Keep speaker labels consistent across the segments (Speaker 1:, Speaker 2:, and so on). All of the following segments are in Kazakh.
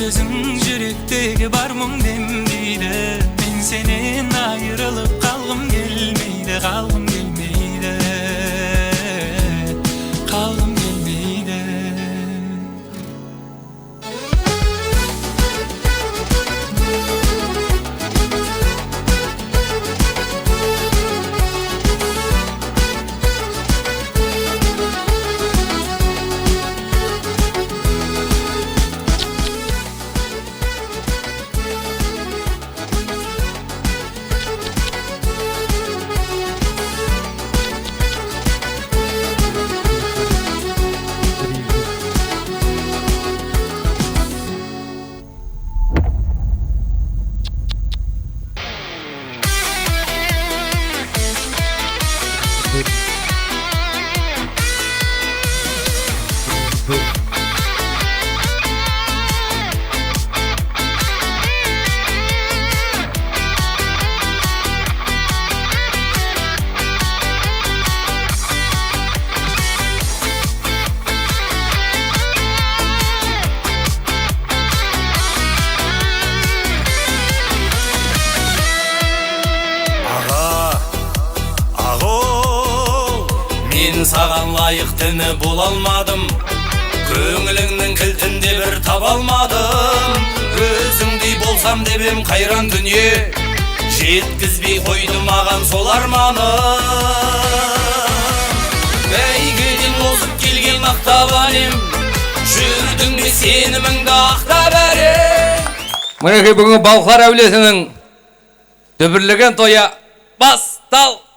Speaker 1: Özün yürekteki var mın demdiydi. Men senin ayrılıp kalgım gelmeydi, kalgım gelmeydi, kalgım gelmeydi.
Speaker 2: Мен саған лайық тіні бол алмадым, көңіліңнің кілтінде бір таба алмадым. Өзіңдей болсам деп ем қайран дүние, жеткізбей қойды маған сол арманым. Бәйгеден озып келген мақтап әлем, жүрдің бе сеніміңді ақтап әрем.
Speaker 3: Мінекей бүгінгі Балқар әулетінің дүбірлеген тоя басталды.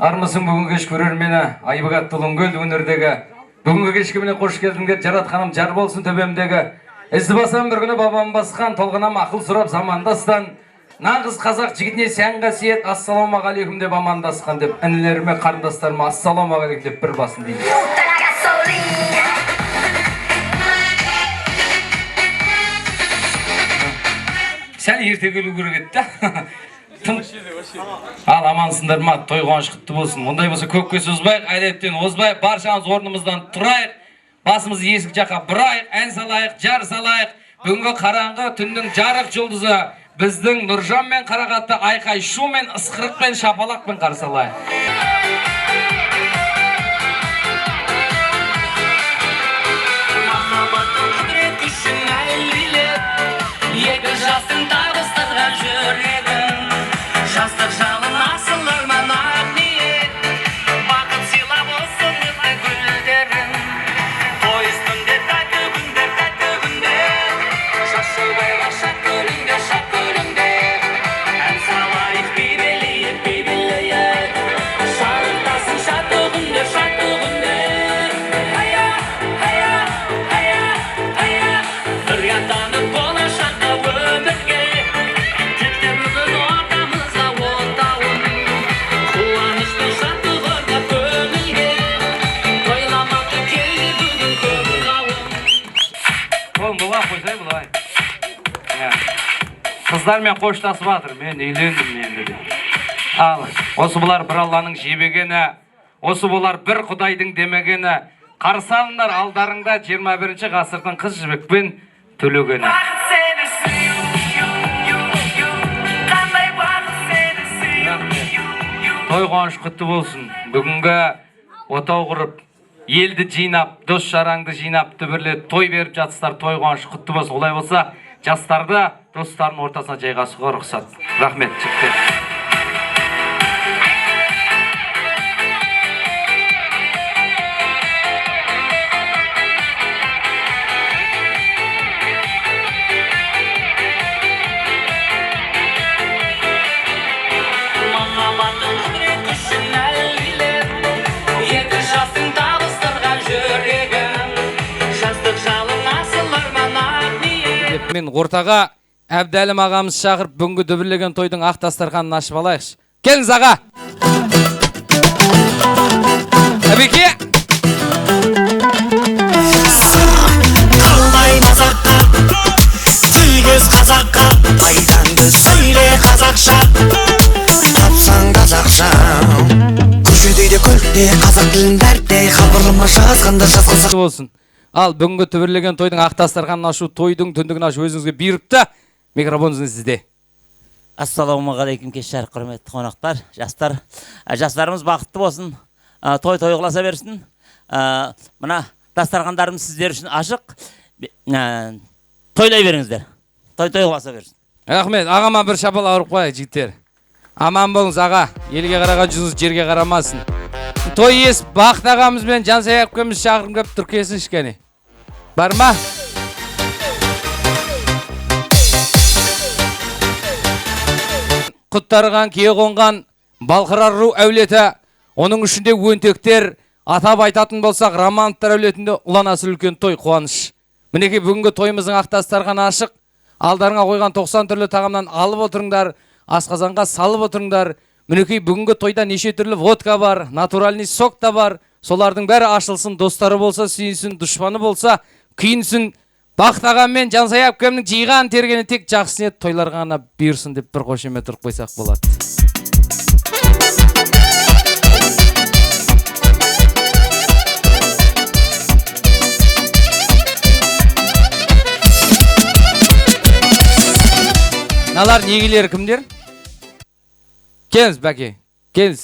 Speaker 3: Армысың бүгінгі кеш көрермені, Айбығат Тұлыңгөл өнердегі. Бүгінгі кешке міне қош келдіңдер, жаратқаным жар болсын төбемдегі. Ізді басам бір күні бабам басқан, толғанам ақыл сұрап замандастан. Нағыз қазақ жігітіне сән қасиет, ассалаумағалейкум деп амандасқан деп, інілеріме, қарындастарыма ассалаумағалейкум деп бір басын дейді. Сәл ерте келу керек еді. Ал амансыңдар ма, той қуаныш құтты болсын. Ондай болса көкке созбайық, әдеттен озбайық, баршаңыз орнымыздан тұрайық, басымызды есік жаққа бұрайық, ән салайық, жар салайық. Бүгінгі қараңғы түннің жарық жұлдызы біздің Нұржан мен Қарағатты айқай шу мен ысқырық пен шапалақпен қарсы алайық.
Speaker 2: Жастық жалын асыл арман ақ ниет, бақыт сыйлап осы өмір гүлдерін. Пойыздың тәтті күндер, жас жолбайға шат күліңдер. Ән салайық бейбелейік, шарықтасын шатты күндер. Ая, ая, ая, ая, бір аттанып болашаққа өмірге.
Speaker 3: Қыздармен қоштасып жатыр, мен үйлендім енді. Ал, осы бұлар бір Алланың жебегені, осы бұлар бір Құдайдың демегені. Қарсы алыңдар алдарыңда 21 ғасырдың қыз жібекпен төлегені. Той қуаныш құтты болсын. Бүгінгі отау құрып, елді жинап, дос жараңды жинап, дүбірлеп той беріп жатсыздар. Той қуаныш құтты болсын. Олай болса, жастарды достарының ортасына жайғасуға рұқсат. Рахмет, жігіттер. Мен ортаға Әбдәлім ағамыз шақырып бүгінгі дүбірлеген тойдың ақ дастарханын ашып алайықшы. Келіңіз аға. Әбеке.
Speaker 4: Қалмай мазаққа, тілгіз қазаққа, пайданды сөйле қазақша, тапсаң қазақша. Көшедейде көлікте, қазақ тілін дәртте, хабарлама жазғанда жазғанса
Speaker 3: болсын. Ал бүгінгі түбірлеген тойдың ақ дастарханын ашу, тойдың түндігін ашу өзіңізге бұйырыпты. Микрофон сізде.
Speaker 5: Ассалаумағалейкум, кеш жарық құрметті қонақтар, жастар. Жастарымыз бақытты болсын, той қыласа берсін. Мына дастархандарымыз сіздер үшін ашық. Тойлай беріңіздер. Той қыласа берсін.
Speaker 3: Рахмет, ағама бір шапал ауырып қояйық, жігіттер. Аман болыңыз аға, елге қараған жүзіңіз жерге қарамасын. Той ес, Бақыт ағамыз бен Жансая әпкеміз шақырым кеп тұр, келсін ішкені. Бар ма? Құттарған, кие қонған, Балқырар ру әулеті, оның ішінде өңтектер, атап айтатын болсақ, романттар әулетінде ұланасы үлкен той, қуаныш. Мінеке бүгінгі тойымыздың ақ дастарханы ашық, алдарыңа қойған 90 түрлі тағамнан алып отырыңдар, асқазанға салып отырыңдар. Мінекей бүгінгі тойда неше түрлі водка бар, натуральный сок та бар. Солардың бәрі ашылсын, достары болса сүйінсін, дұшпаны болса күйінсін. Бақыт ағам мен Жансая әпкемнің жиған тергені тек жақсы ниет тойларға ғана бұйырсын деп бір қошемет ұрып қойсақ болады. Налар негелері кімдер? Келіңіз бәке, келіңіз.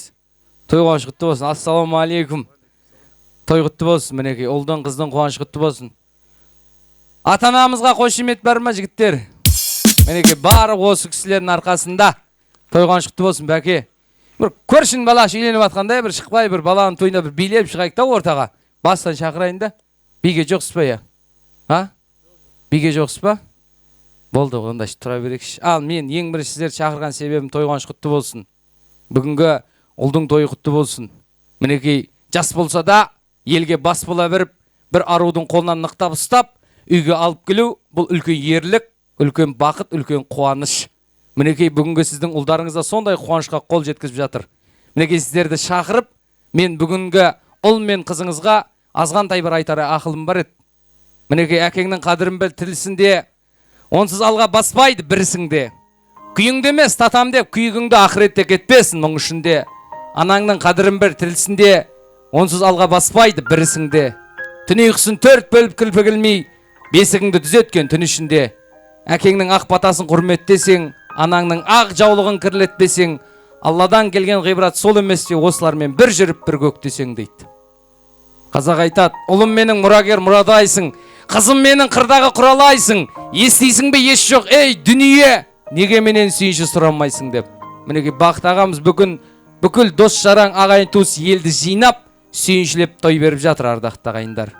Speaker 3: Той қуаныш құтты болсын. Ассалаумағалейкум. Той құтты болсын, мінеке. Ұлдың қыздың қуаныш құтты болсын. Ата-анамызға қошемет бар ма жігіттер? Мінеке, бары осы кісілердің арқасында. Той қуаныш құтты болсын бәке. Бір көршін бала үйленіп атқандай, бір шықпай, бір баланың тойында бір билеп шығайық та ортаға. Бастан шақырайын да. Биге жоқсыз ба я? А? Биге жоқсыз ба? Болды, онда тұра берекші. Ал мен ең бірінші сіздер шақырған себебім той қуаныш құтты болсын. Бүгінгі ұлдың тойы құтты болсын. Мінекей жас болса да елге бас бола беріп, бір арудың қолынан нықтап ұстап, үйге алып келу, бұл үлкен ерлік, үлкен бақыт, үлкен қуаныш. Мінекей бүгінгі сіздің ұлдарыңызда сондай қуанышқа қол жеткізіп жатыр. Мінекей сіздерді шақырып, мен бүгінгі ұл мен қызыңызға азғантай бір айтар ақылым бар еді. Мінекей әкеңнің қадірін біл, тірілсінде, онсыз алға баспайды бірісіңде. Күйіңді емес, татам деп, күйігіңді ақыретте кетпесін мұң үшінде. Анаңның қадірін бір тірілсінде, онсыз алға баспайды бірісіңде. Түн ұйқысын 4 бөліп кілпігілмей, бесігіңді түзеткен түн ішінде. Әкеңнің ақ батасын құрметтесең, анаңның ақ жаулығын кірлетпесең, Алладан келген ғибрат сол еместе осылармен бір жүріп бір көктесең дейді. Қазақ айтады, ұлым менің мұрагер мұрадайсың, қызым менің қырдағы құралайсың, естейсің бе еш жоқ, ей дүние, неге менен сүйінші сұрамайсың деп. Мінеке Бақыт ағамыз бүкіл дос жараң ағайын туыс елді жинап, сүйіншілеп той беріп жатыр ардақты ағайындар.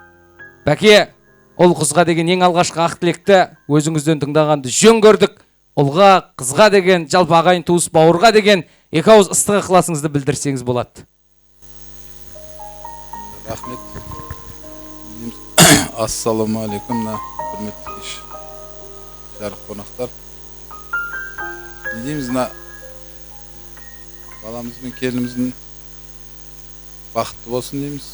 Speaker 3: Бәке, ұл қызға деген ең алғашқы ақ тілекті өзіңізден тыңдағанды жөн көрдік. Ұлға, қызға деген, жалпы ағайын туыс бауырға деген екі ауыз ыстық ықыласыңызды білдірсеңіз болады.
Speaker 6: Рахмет. Ассалаумағалейкум, құрметті кеш жарық қонақтар. Не дейміз, баламыз бен келініміздің бақытты болсын дейміз.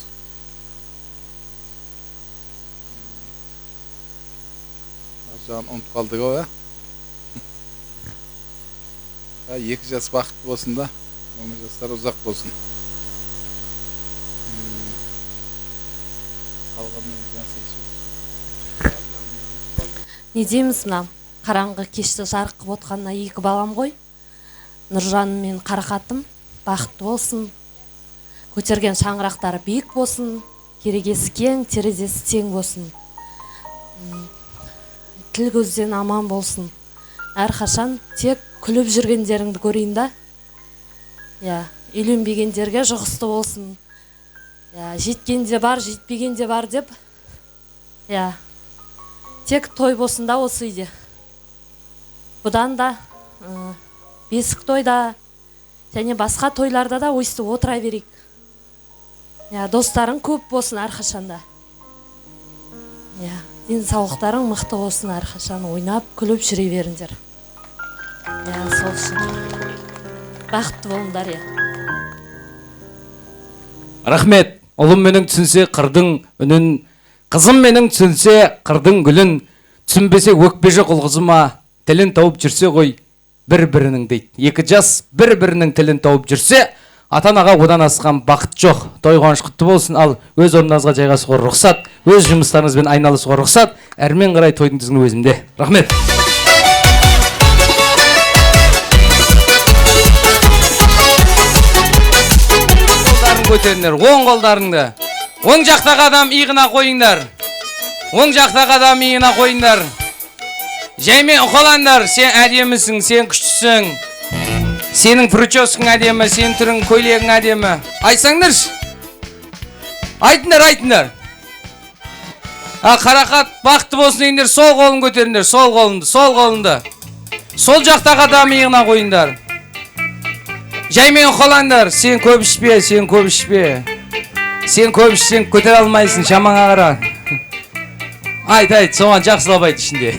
Speaker 6: Жағын ұмыт қалдық ау, екі жас бақытты болсын да, өмір жастар ұзақ болсын.
Speaker 7: Не дейміз мына қараңғы кешті жарық қып отқанына екі балам ғой. Нұржан мен Қарақатым бақытты болсын. Көтерген шаңырақтары биік болсын. Керегесі кең, терезесі тең болсын. Тіл көзден аман болсын. Әрқашан тек күліп жүргендеріңді көрейін да. Үйленбегендерге жұғысты болсын. Жеткенде бар, жетпегенде бар деп. Тек той болсын да осы үйде. Бұдан да бесік тойда және басқа тойларда да өйстіп отыра берейік. Достарың көп болсын әрқашанда. денсаулықтарың мықты болсын, әрқашан ойнап күліп жүре беріңдер. Сол үшін бақытты болыңдар.
Speaker 3: Рахмет. Ұлым менің түсінсе қырдың үнін, қызым менің түсінсе қырдың гүлін, түсінбесе өкпе жоқ ұл қызыма, тілін тауып жүрсе ғой бір-бірінің дейді. Екі жас бір-бірінің тілін тауып жүрсе, ата-анаға одан асқан бақыт жоқ. Той қуаныш құтты болсын. Ал өз орныңызға жайғасуға рұқсат, өз жұмыстарыңызбен айналысуға рұқсат. Әрмен қарай тойдың тізгіні өзімде. Рахмет. Қолдарын көтеріңдер, оң қолдарыңды. Оң жақтағы адам иығына қойыңдар. Оң жақтағы адам иығына қойыңдар. Жаймен ұқаландар. Сен әдемісің, сен күштісің. Сенің прическаң әдемі, сен түрің, көйлегің әдемі. Айтсаңдаршы. Айтыңдар. Қарақат бақытты болсын дегендер, сол қолын көтеріңдер, сол қолынды. Сол жақтағы адам иығына қойыңдар. Жаймен ұқаландар. Сен көп ішпе. Сен көп ішсең көтер алмайсың, шамаңа қара. Айт, соған жақсылап айт ішінде.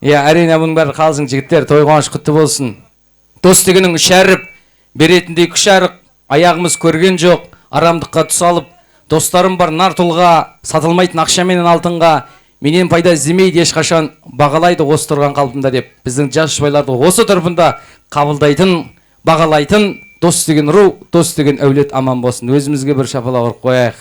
Speaker 3: Әрине бұның бәрі қалжың жігіттер, той қуаныш құтты болсын. Дос дегенің үш әріп, беретіндей күш арық, аяғымыз көрген жоқ, арамдыққа тұсалып, достарым бар нар тұлға, сатылмайтын ақша менен алтынға, менен пайда іздемейді ешқашан, бағалайды осы тұрған қалпында деп, біздің жас жұбайларды осы тұрпында қабылдайтын, бағалайтын, дос деген ру, дос деген әулет аман болсын. Өзімізге бір шапалақ ұрып қояйық.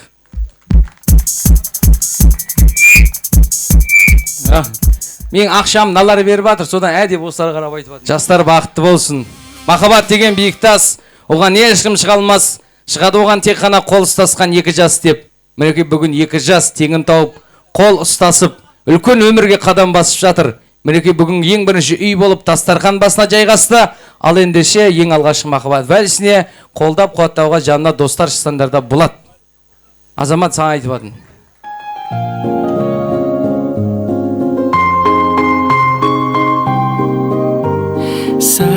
Speaker 3: Мен ақшам налары беріп атыр, содан әдеп осыларға қарап айтып атыр. Жастар бақытты болсын. Махаббат деген биік тас, оған ешкім шыға алмас. Шығады оған тек қана қол ұстасқан екі жас деп. Мінекей бүгін екі жас теңін тауып, қол ұстасып, үлкен өмірге қадам басып жатыр. Мінекей бүгін ең бірінші үй болып дастархан басына жайғасты. Ал ендеше ең алғашқы махаббат вальсіне қолдап қуаттауға жанына достар шықсаңдарда болады. Азамат, саған айтып атың.
Speaker 1: Сағынбай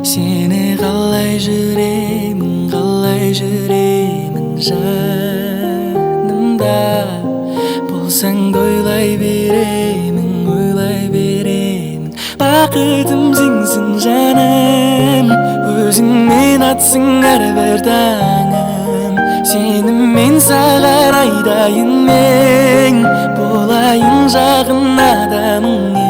Speaker 1: сені қалай жүремін жанымда болсаң ойлай беремін бақытым сенсің жаным өзіңмен атсың әрбір таңым сеніммен саған айдайын мен болайын жақын адамың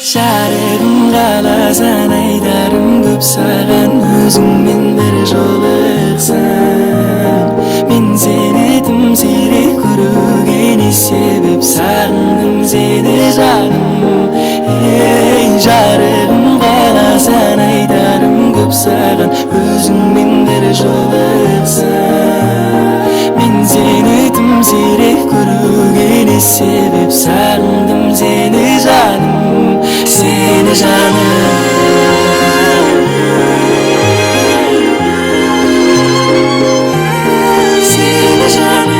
Speaker 1: жарығым қаласан айтарым көп саған өзіңмен бір жолықсам мен сені тым сирек көруге не себеп сағындым сені жаным жарығым қаласан айтарым көп саған өзіңмен бір жолықсам мен сені тым сирек көруге не себеп сағындым сені жаным seni canım seni canım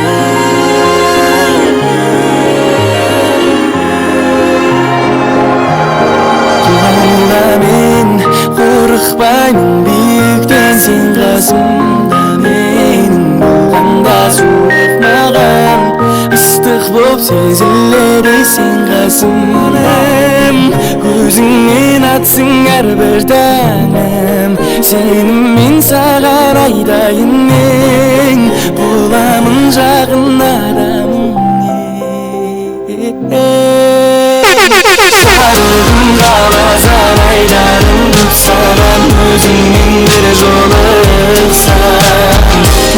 Speaker 1: Kulağımda men korkmayın büyükten sen qasımda menin bolğanda soğukmağan ыстық боп сезіледі сен қасымнан өзіңмен атсың әрбір таңым сеніммен саған айдайын мен боламын жақын адамың жарығым қаласан айдарым көп саған өзіңмен бір жолықсам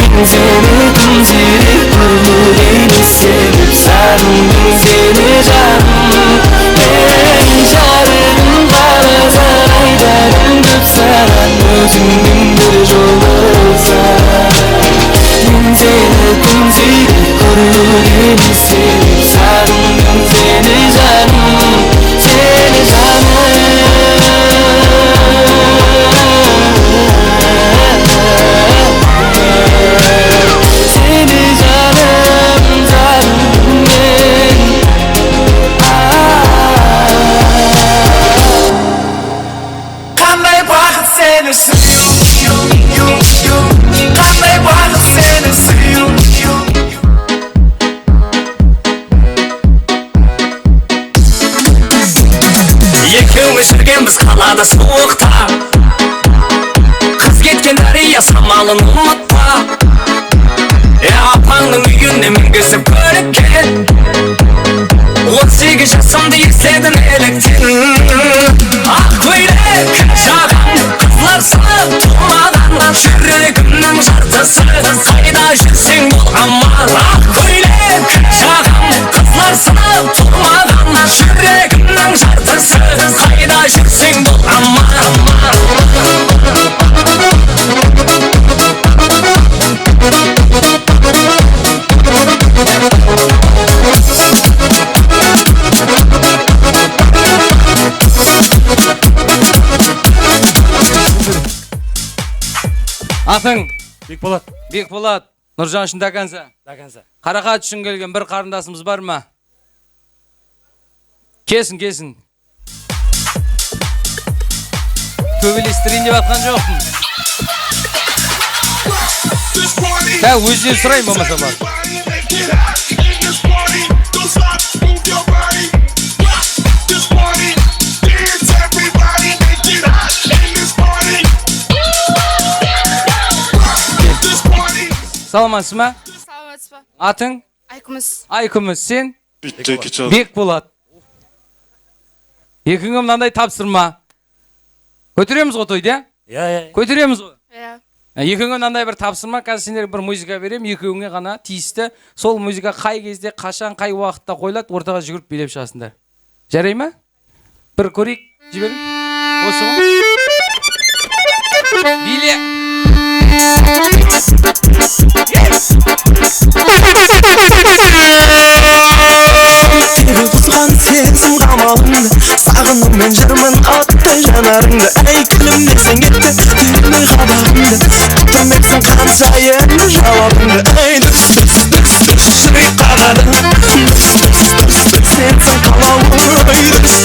Speaker 1: мен сені тым сирек көруге не себеп сағындым сені жаным жарығым қаласан айдарым көп саған өзіңмен бір жолықсам мен сені тым сирек көруге не себеп сағындым сені жаным seni canım seni canım ben
Speaker 2: Kız kalada soğukta Kız ketken darıya samalın unutma Apаңның үйіне мінгізіп көріп кел 18 жасымды естедім еліктен Ақ көйлек жағам қызлар сынып тұрмаған Жүрегімнің жартысы қайда жүрсең бұл амал Ақ көйлек жағам қызлар сынып тұрмаған Жүрегімнің жартысы қайда жүрсең бұл амал
Speaker 3: Атың
Speaker 8: Бекболат.
Speaker 3: Бекболат. Нұржан үшін даканса.
Speaker 8: Даканса.
Speaker 3: Қарақат үшін келген бір қарындасымыз бар ма? Кесін. Төбелестірейін деп атқан жоқпын. Өздері сұрайын болмаса бар. Саламатсыз ма?
Speaker 9: Саламатсыз ба?
Speaker 3: Атың? Айкүміс. Сен? Бекболат. Екіңе мынандай тапсырма. Көтереміз ғой тойды,
Speaker 8: Иә.
Speaker 3: Көтереміз ғой.
Speaker 9: Иә.
Speaker 3: Екіңе мынандай бір тапсырма, қазір сендерге бір музыка берем, екеуіңе ғана тиісті. Сол музыка қай кезде, қашан, қай уақытта қойылады, ортаға жүгіріп билеп шығасыңдар. Жарай ма? Бір көрейік, жіберем. Осы ғой. Биле.
Speaker 4: Тегі бұзған сезім қамалыңды Сағыным мен жүрмін оттай жанарыңды Әй күлімдесең етті түймей қабағымды Күтірмексің қаншайын жауабыңды Әй дүрс жүрек қағады Дүрс сенсің қалауым Ой дүрс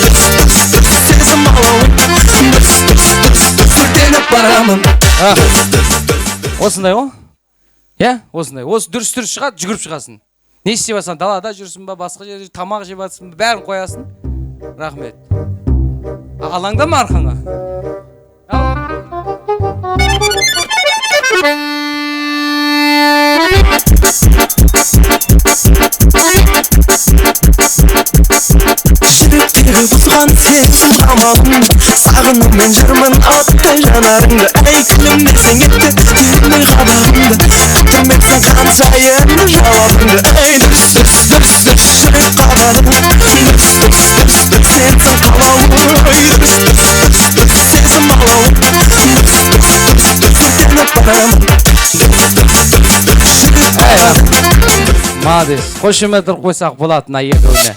Speaker 4: сезім алауым Дүрс өртеніп барамын
Speaker 3: Осындай ғой? Осындай. Осы дүрс шығады, жүгіріп шығасың. Не істеп жатсың? Далада жүрсің ба, басқа жерде тамақ жеп жатсың ба, бәрін қоясың. Рахмет. Алаңда ма арқаңа?
Speaker 4: Жүректегі бұзған сезім қамалыңды Сағыным мен жүрмін оттай жанарыңды Әй күлімдесең етті түймей қабағымды Күтірмексің қаншайын жауабыңды Әй дүрс жүрек қағады Дүрс сенсің қалауым Ой дүрс сезім алауым Дүрс өртеніп барамын жүрек қағады
Speaker 3: Молодец. Қошемет қойсақ болады мына екеуіне.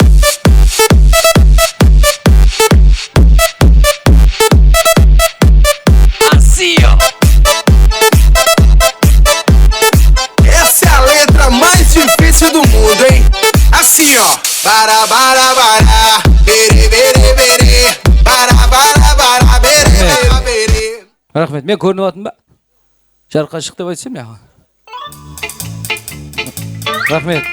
Speaker 4: Essa é a letra mais difícil do mundo, hein? Assim, ó. Bara, bara, bara. Bere, bere, bere. Bara, bara, bara. Bere, bere, bere.
Speaker 3: Рахмет. Мен көрініп отырмын ба? Жарыққа шық деп айтсам яға. Рахмет.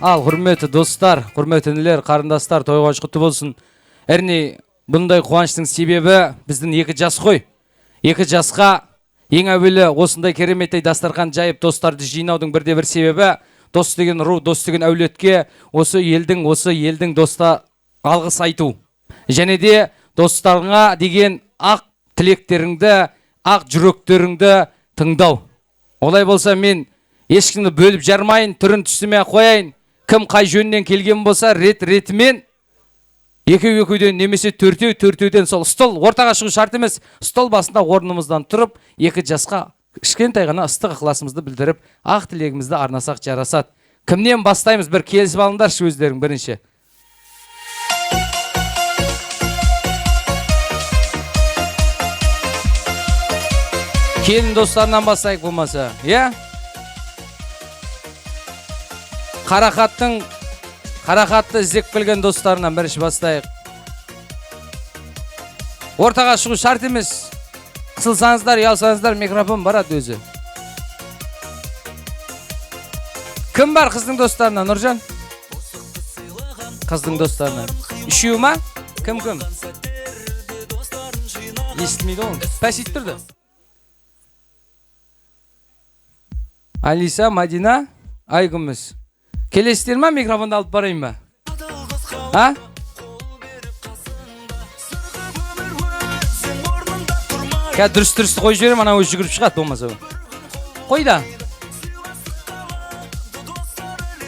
Speaker 3: Ал, құрметті достар, құрметті інілер, қарындастар, тойға құтты болсын. Әрине, бұндай қуаныштың себебі біздің 2 жас қой. 2 жасқа ең әуелі осындай кереметтей дастархан жайып достарды жинаудың бірде-бір себебі дос деген ру, дос деген әулетке осы елдің доста алғыс айту. Және де достарыңа деген ақ тілектеріңді, ақ жүректеріңді тыңдау. Олай болса мен ешкімді бөліп жармайын, түрін түсіме қояйын. Кім қай жөнінен келген болса ретімен екеуден немесе төртеуден сол стол ортаға шығу шарт емес. Стол басында орнымыздан тұрып, 2 жасқа кішкентай ғана ыстық ықыласымызды білдіріп, ақ тілегімізді арнасақ жарасады. Кімнен бастаймыз? Bir келісіп алыңдаршы өздерің бірінші. Келін достарынан бастайық болмаса, иә? Қарақатты іздеп келген достарынан бірінші бастайық. Ортаға шығу шарт емес. Қысылсаңыздар, ұялсаңыздар, микрофон барады өзі. Кім бар қыздың достарынан, Нұржан? Қыздың достарынан. Үшеу ма? Кім? Естілмейді оğlum. Пәс иттірді. Алиса, Мадина, Айгүміз. Келесіздер ма, микрофонды алып барайын ба? А? Кәді дұрыс-дұрысты қой жіберем, ана өзі жүгіріп шығады болмаса. Қой да.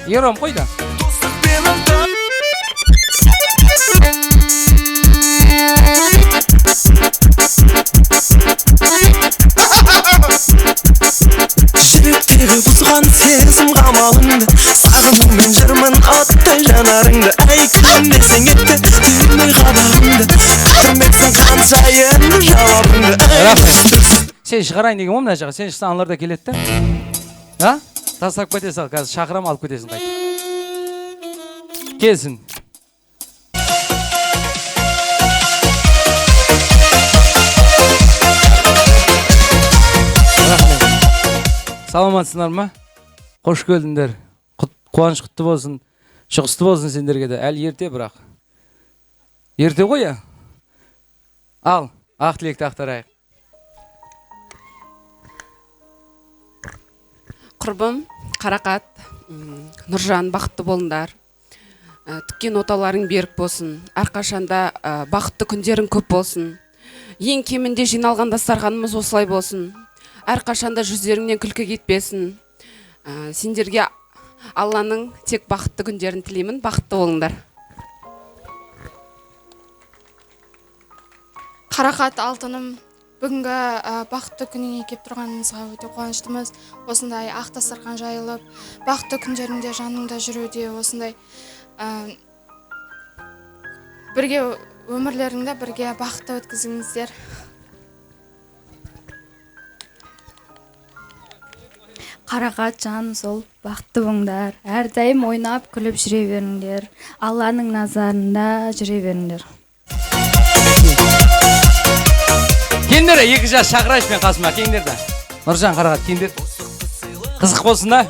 Speaker 3: Ером, қой да.
Speaker 8: Жүректегі бұзған сезім қамалыңды, сағынумен жүрмін оттай жанарыңды. Әй күтім десең етті, түйілмей қабағыңды, күтірмексің қанша енді жауабыңды.
Speaker 3: Сен шығарайын деген мына жаққа, сен шықсан аналар да келеді да. Тастап кете сал, қазір шақырам алып кетесің қайта. Келсін. Саламатсыңдар ма? Қош келдіңдер. Қуаныш құтты болсын, шығысты болсын сендерге де. Әлі ерте бірақ. Ерте ғой я? Ал, ақ тілекті ақтарайық.
Speaker 9: Құрбым, Қарақат, Нұржан, бақытты болыңдар. Түккен отауларың берік болсын. Әрқашанда бақытты күндерің көп болсын. Ең кемінде жиналған дастарханымыз осылай болсын. Әрқашанда жүздеріңнен күлкі кетпесін. Сендерге Алланың тек бақытты күндерін тілеймін. Бақытты болыңдар.
Speaker 10: Қарақат алтыным, бүгінгі бақытты күніңе кеп тұрғанымызға өте қуаныштымыз. Осындай ақ дастархан жайылып, бақытты күндеріңде жаныңда жүруде, осындай бірге өмірлеріңді бірге бақытты өткізіңіздер.
Speaker 11: Қарақат жан сол, бақытты болыңдар. Әрдайым ойнап, күліп жүре беріңдер. Алланың назарында жүре беріңдер.
Speaker 3: Кендер, екі жас шақырайшымен қасыма, кеңдер да. Нұржан, Қарақат, кеңдер. Қызық болсын да.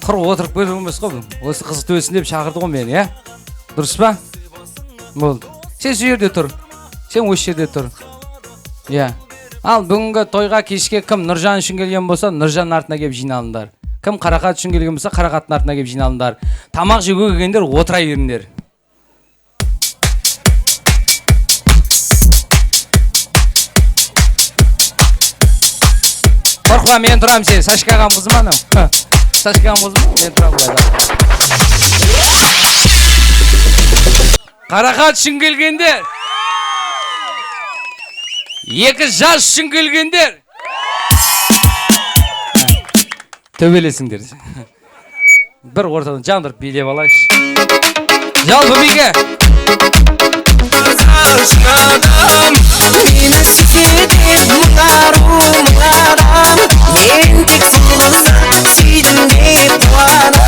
Speaker 3: Құр отырып көріп емес қой. Осы қызықты өсін деп шақырды ғой мені, я? Дұрыс па? Болды. Сен сол жерде тұр. Сен осы жерде тұр. Я. Ал бүгінгі тойға кешке кім Нұржан үшін келген болса, Нұржан артына кеп жиналыңдар. Кім Қарақат үшін келген болса, Қарақаттың артына кеп жиналыңдар. Тамақ жеуге келгендер отыра беріңдер. Қорқма, мен тұрам сен. Сашка ағам қызы ма анау? Сашка ағам қызы ма? Мен тұрам қойда. Қарақат үшін келгендер. Екі жас үшін келгендер. Төбелесіңдер. Бір ортадан жандырып билеп алайшы. Жалпы биге.
Speaker 8: Мені сүйеді мұңару адам, мен тек сол қызды сүйдім деп қуанам.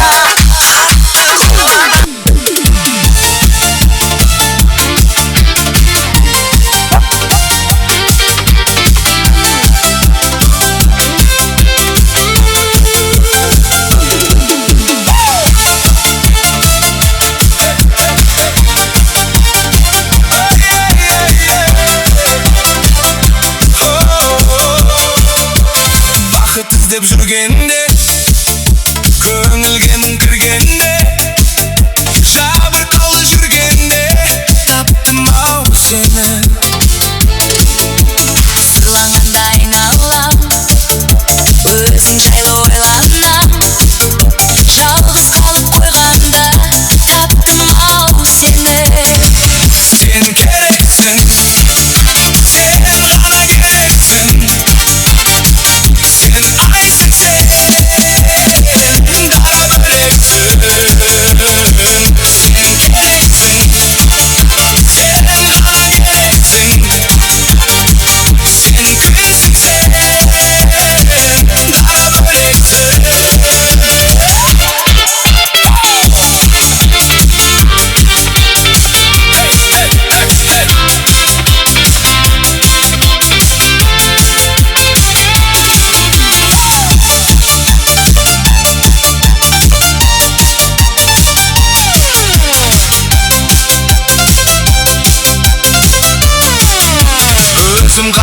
Speaker 2: Жүргенде көңілге мұң кірген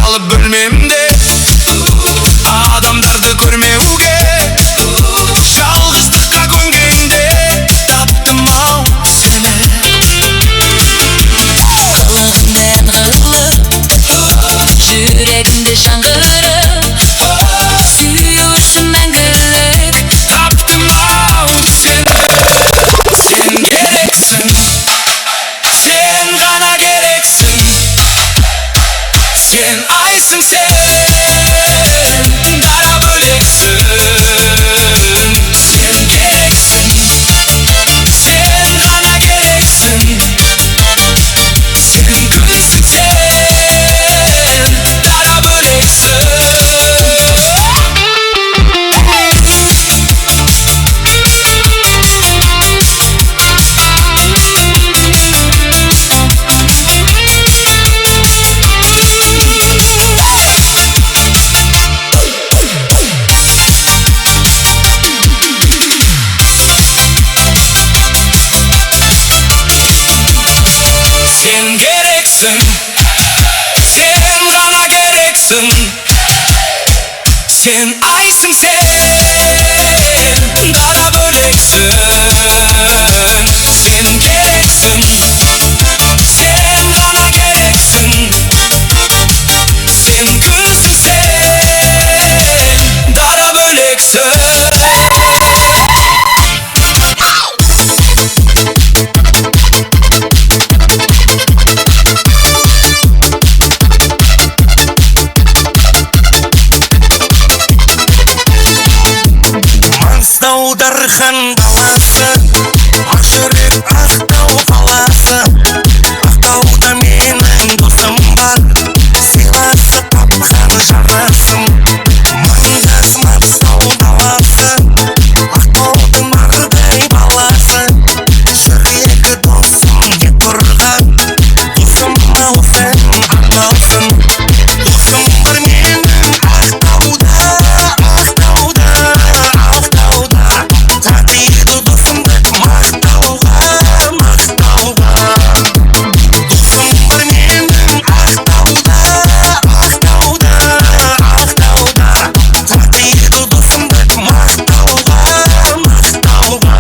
Speaker 2: kalıp bölmemde adamdарды көрмеуге жалғыздыққа көнгенде таптым ау сені
Speaker 8: қылығыңды ән қылып жүрегімді жаңғырып сүю үшін мәңгілік
Speaker 2: таптым ау сені сен керексің сен ғана керексің сен айсың сен дара бөлексің сен керексің сен ғана керексің сен күнсің сен дара бөлексің Sen gereksin, sen bana gereksin. Sen aysın sen, dara böleksin. Sen gereksin, sen bana gereksin. Sen günsün sen, dara böleksin. Дархан даласы Ақжүрек Ақтау қаласы Ақтауда менің досым бар Сыйласы тапқан жарасым Маңдас Маңғыстау даласы Ақтаудың ардай баласы Жүрегі досым деп тұрған Досым ау сен ақтаусың Досым бар менің Ақтауда Татиды досымды мақтауға мақтауға Досым бар менің Ақтауда Татиды досымды мақтауға мақтауға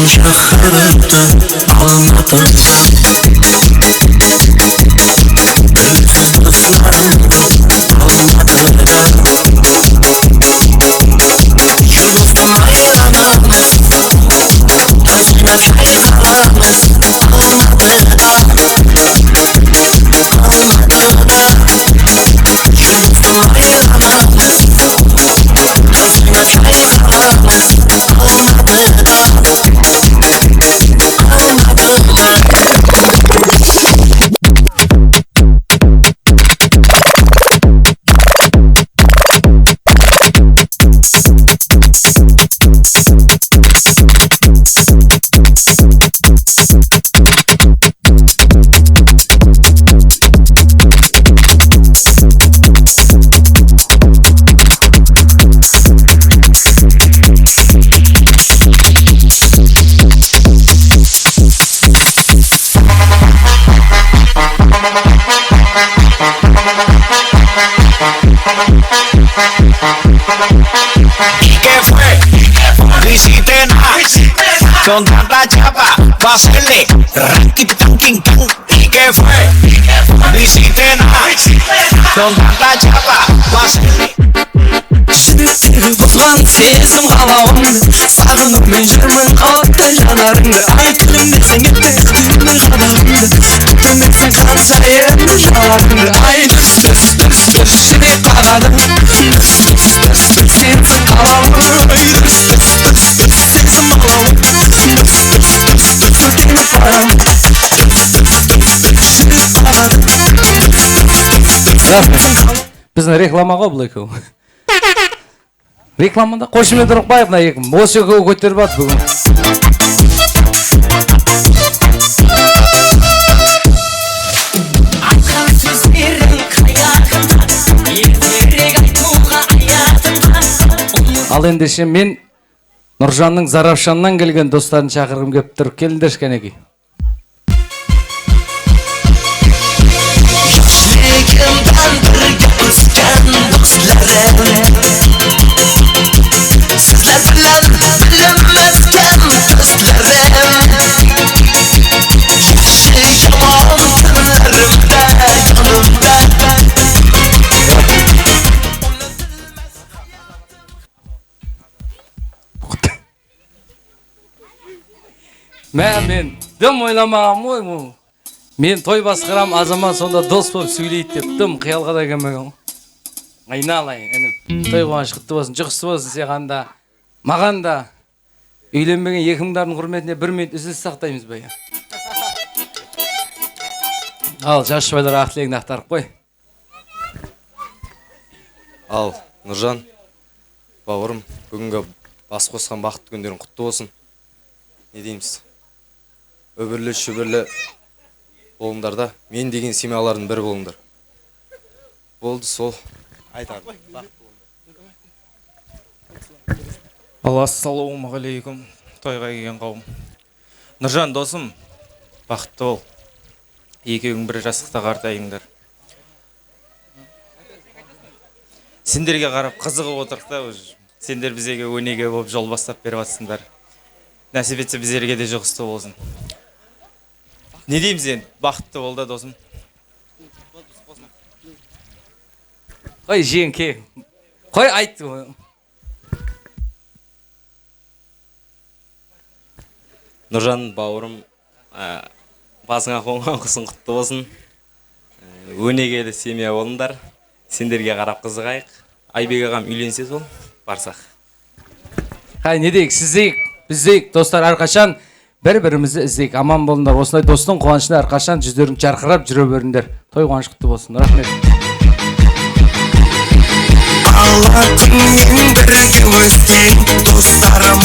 Speaker 2: Шахарда Алматы Білсіз достарым Алматыда Жүр достым айланамыз Тасына сай саламыз Алматыда Алматыда Жүр достым айланамыз Тасына сай саламыз Алматыда
Speaker 12: ¿Y qué fue? Visité nada con tanta chapa pa' hacerle ranking tan. ¿Y qué fue? Visité nada con tanta chapa pa' hacerle.
Speaker 13: бұзған сезім қалауымды сағынумен жүрмін қауіпті жанарыңды ай күлімдесең еттек күлімнің қабағымды күтімесең қанша енді жаларыңды ай дүрс дүрс дүрс дүрс жүрек қағады дүрс дүрс дүрс дүрс сенсің қалауым ай дүрс дүрс дүрс дүрс сезім алауым дүрс дүрс дүрс дүрс өртеніп барамын дүрс дүрс дүрс дүрс жүрек қағады
Speaker 3: біздің реклама ғой бұл екеуі. Рекламада қошымен тұрып қайық мына екі. Осы екеуі көтеріп ат бүгін.
Speaker 13: Айтқан сөздерің қаяғында ертерек айтуға аятымда.
Speaker 3: Ал ендеше мен Нұржанның Зарafşan'нан келген достарын шақырғым келіп тұр. Келіңдер кәнекей.
Speaker 13: Жүрегімden бірге өскен достарым Sizler bilen bilinmezken dostlarım Yaşayamam günlerimde yanımda
Speaker 3: Men dым ойламағам ғой бұл. Мен той басқарам, азамат сонда дос болып сөйлейді деп дым қиялға да келмеген. Айналайын, інім. Той қуаныш құтты болсын, жұғысты болсын саған да. Маған да үйленбеген екімдардың құрметіне 1 минут үзіліс сақтаймыз бай. Ал, жас жұбайлар ақ тілегін ақтарып қой.
Speaker 14: Ал, Нұржан, бауырым, бүгінгі бас қосқан бақытты күндерің құтты болсын. Не дейміз? Өбірлі, шүбірлі болыңдарда, мен деген семьялардың бірі болыңдар. Болды сол. Айтады.
Speaker 15: Ассалаумағалейкум, тойға келген қауым. Нұржан досым, бақытты бол. Екеуің бір жастықта қартайыңдар. Сендерге қарап қызығып отырық та, сендер бізге өнеге болып жол бастап беріп жатсыңдар. Нәсіп етсе біздерге де жұғысты болсын. Не дейміз енді, бақытты бол да досым.
Speaker 3: Қой жеңке, қой айтты.
Speaker 14: Нұржан, бауырым, басыңа қонған құсың құтты болсын. Өнегелі семья болыңдар. Сендерге қарап қызығайық. Айбек ағам үйленсе сол, барсақ.
Speaker 3: Қай, не дейік, сіздейік, біздейік, достар әрқашан бір-бірімізді іздейік, аман болыңдар. Осындай достың қуанышында әрқашан жүздерің жарқырап жүре беріңдер. Той қуаныш құтты болсын. Рахмет.
Speaker 13: Алла күнмен бірге өскен достарым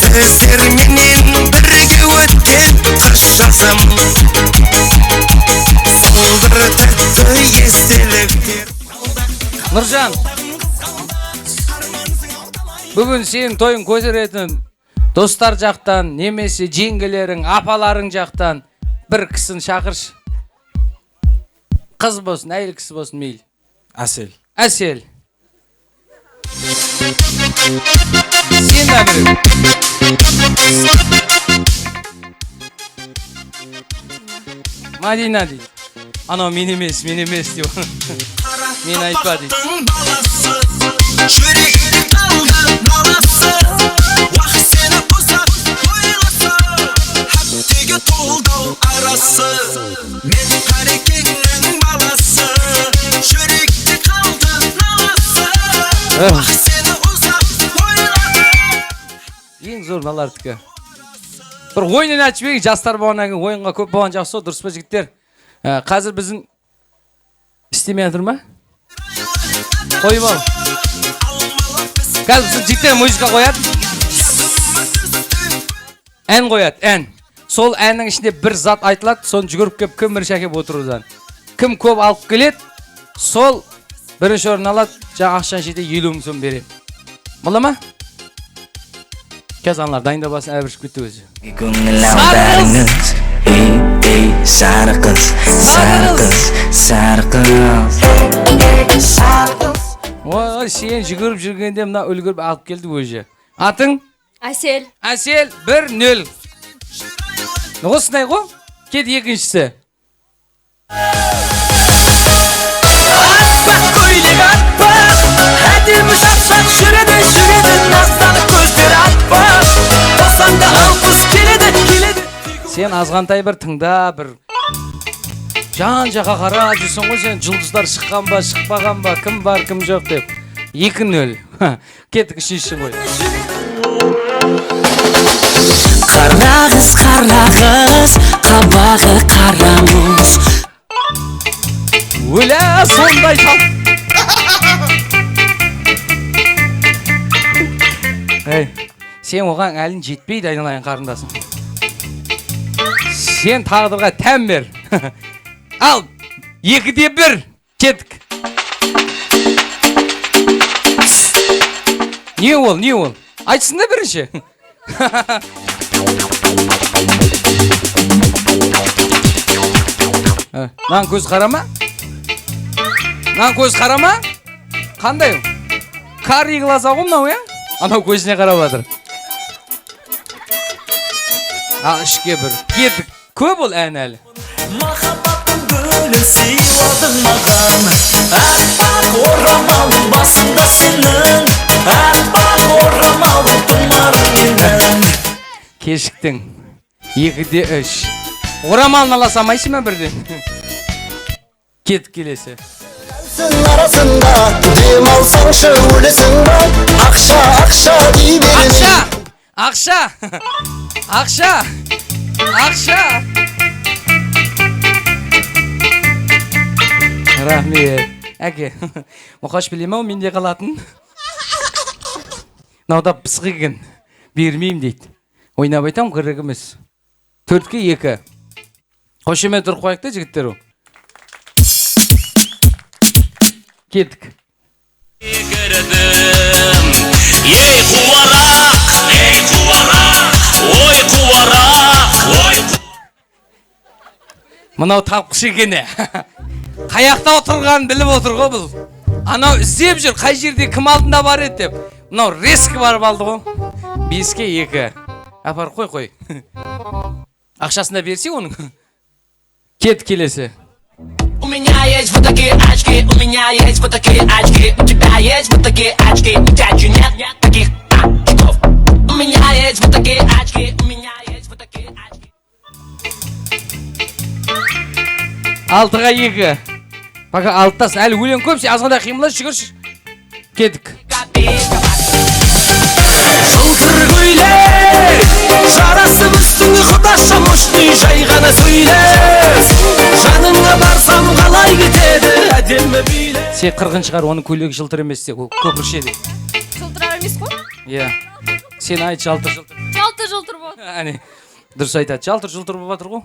Speaker 13: Сөздерменен бірге өткен қыс жазым Сол бір тәтті естеліктер
Speaker 3: Нұржан, бүгін сенің тойын көтеретін достар жақтан, немесе жеңгелерің, апаларың жақтан бір кісін шақыршы. Қыз болсын, әйел кісі болсын мейлі.
Speaker 15: Әсел.
Speaker 3: Әсел. Сен де бірі. Мадина дейді. Анау мен емес дейді. Мен айтпа дейді.
Speaker 13: Жүректі қалды наласы Уақыт сені ұзақ ойласы Хәттеге толдау арасы Мен қарекеңнің баласы Жүректі қалды наласы Уақыт сені ұзақ ойласы
Speaker 3: Ең зор налардікі. Бір ойынын açып ек, жастар болғаннан кейін ойынға көп болған жақсы, дұрыс па жігіттер? Қазір біздің істемей жатыр ма? Қойып ал. Қазір біздің жігіттер музыка қояды. Ән қояды, ән. Сол әннің ішінде бір зат айтылады, соны жүгіріп кеп кім бірінші әкеп отырудан. Кім көп алып келеді, сол бірінші орын алады, жаңа ақшан шете 50 мың сом береді. Бола ма? Қазір аналар дайында басын әбіршіп кетті өзі.
Speaker 13: Сары қыз, сары қыз, сары қыз
Speaker 3: Ой, сен жүгіріп жүргенде мына үлгіріп алып келді өзі. Атың?
Speaker 11: Әсел.
Speaker 3: Әсел 1-0. Осындай ғой? Кет екіншісі.
Speaker 13: Аппақ көйлек аппақ
Speaker 3: азғантай бір тыңда, бір жан жаққа қара жүрсің ғой сен, жұлдыздар шыққан ба, шықпаған ба, кім бар, кім жоқ деп. 2-0. Кеттік үшінші ғой.
Speaker 13: Қарағыз, қабағы қарамыз.
Speaker 3: Өлә, сондай сал. Сен оған әлін жетпейді, айналайын қарындасың. Сен тағдырға тән бер. Ал, 2-1. Кеттік. Не ол? Айтсын да бірінші. Нан көз қарама? Қандай? Кари глаза ғой мынау, я? Анау көзіне қарап жатыр. Үшке бір. Кеттік. Көп ол ән әлі.
Speaker 13: Махаббаттың гүлін сыйладың маған, аппақ орамалың басында сенің, аппақ орамалың тұмарың менің.
Speaker 3: Кешіктің. 2-3. Орамалын ала самайсың ма бірден? Кеттік келесі.
Speaker 13: Арасында дем алсаңшы өлесің ба, ақша дей беремін.
Speaker 3: Ақша. Рахмет. Әке, мұқаш білем ау менде қалатын. Науда пысық екен. Бермеймін дейді. Ойнап айтам қырығымыз. 4-2. Қошемет ұрып қойық та жігіттер о. Кеттік.
Speaker 2: Ей қуарақ.
Speaker 3: Мынау тапқыш екені. Қаяқта отырғанын біліп отыр ғой бұл. Анау іздеп жүр, қай жерде кім алдында бар еді деп. Мынау резкі барып алды ғой. 5-2. Апар қой. Ақшасында берсе оның. Кет келесі.
Speaker 13: У меня есть вот такие очки, у меня есть вот такие очки, у тебя есть вот такие очки, у тебя чё нет таких очков. У меня есть вот такие очки, у меня есть вот такие очки.
Speaker 3: 6-2. Бака 6-тасың, әлі өлең көп, сен азғанда қимылда жүгірші. Кеттік.
Speaker 13: Жылтыр көйлек, жарасып үстіңі құдаша мұшты жай ғана сөйле. Жаныңа барсам қалай кетеді әдемі биле.
Speaker 3: Сен қырғын шығар, оның көйлегі жылтыр емес те, көпіршеді.
Speaker 16: Жылтырар емес қой?
Speaker 3: Иә. Сен айт жалтыр.
Speaker 16: Жылтыр бол.
Speaker 3: Әне, дұрыс айтады, жалтыр болып жатыр ғой.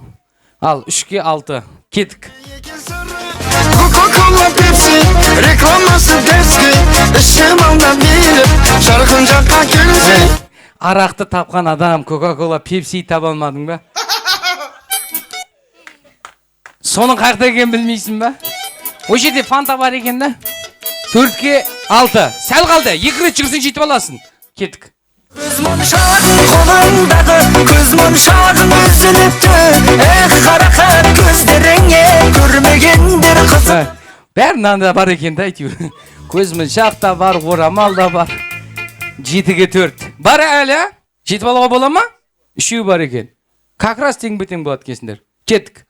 Speaker 3: Ал, 3-6. Кеттік.
Speaker 4: Coca-Cola, Pepsi, reklamасы дерзкий, ішем алда биліп, жарқын жаққа келсе.
Speaker 3: Арақты тапқан адам Coca-Cola, Pepsi таба алмадың ба? Соның қайықта екен білмейсің ба? О жерде фанта бар екен да? 4-6. Сәл қалды, 2 рет жүрсің жетіп аласың. Кеттік.
Speaker 13: Көз моншағың қолаңдағы, көз моншағың үзіліпті. Эх, қарақат көздеріңе көрмегендер қызық.
Speaker 3: Бәрін бар екен да әйтеуір. Көз моншақ та бар, орамал да бар. 7-4. Бар әлі? Жетіп алуға бола ма? 3 бар екен. Как раз тең бітен болады кесіндер. Кеттік.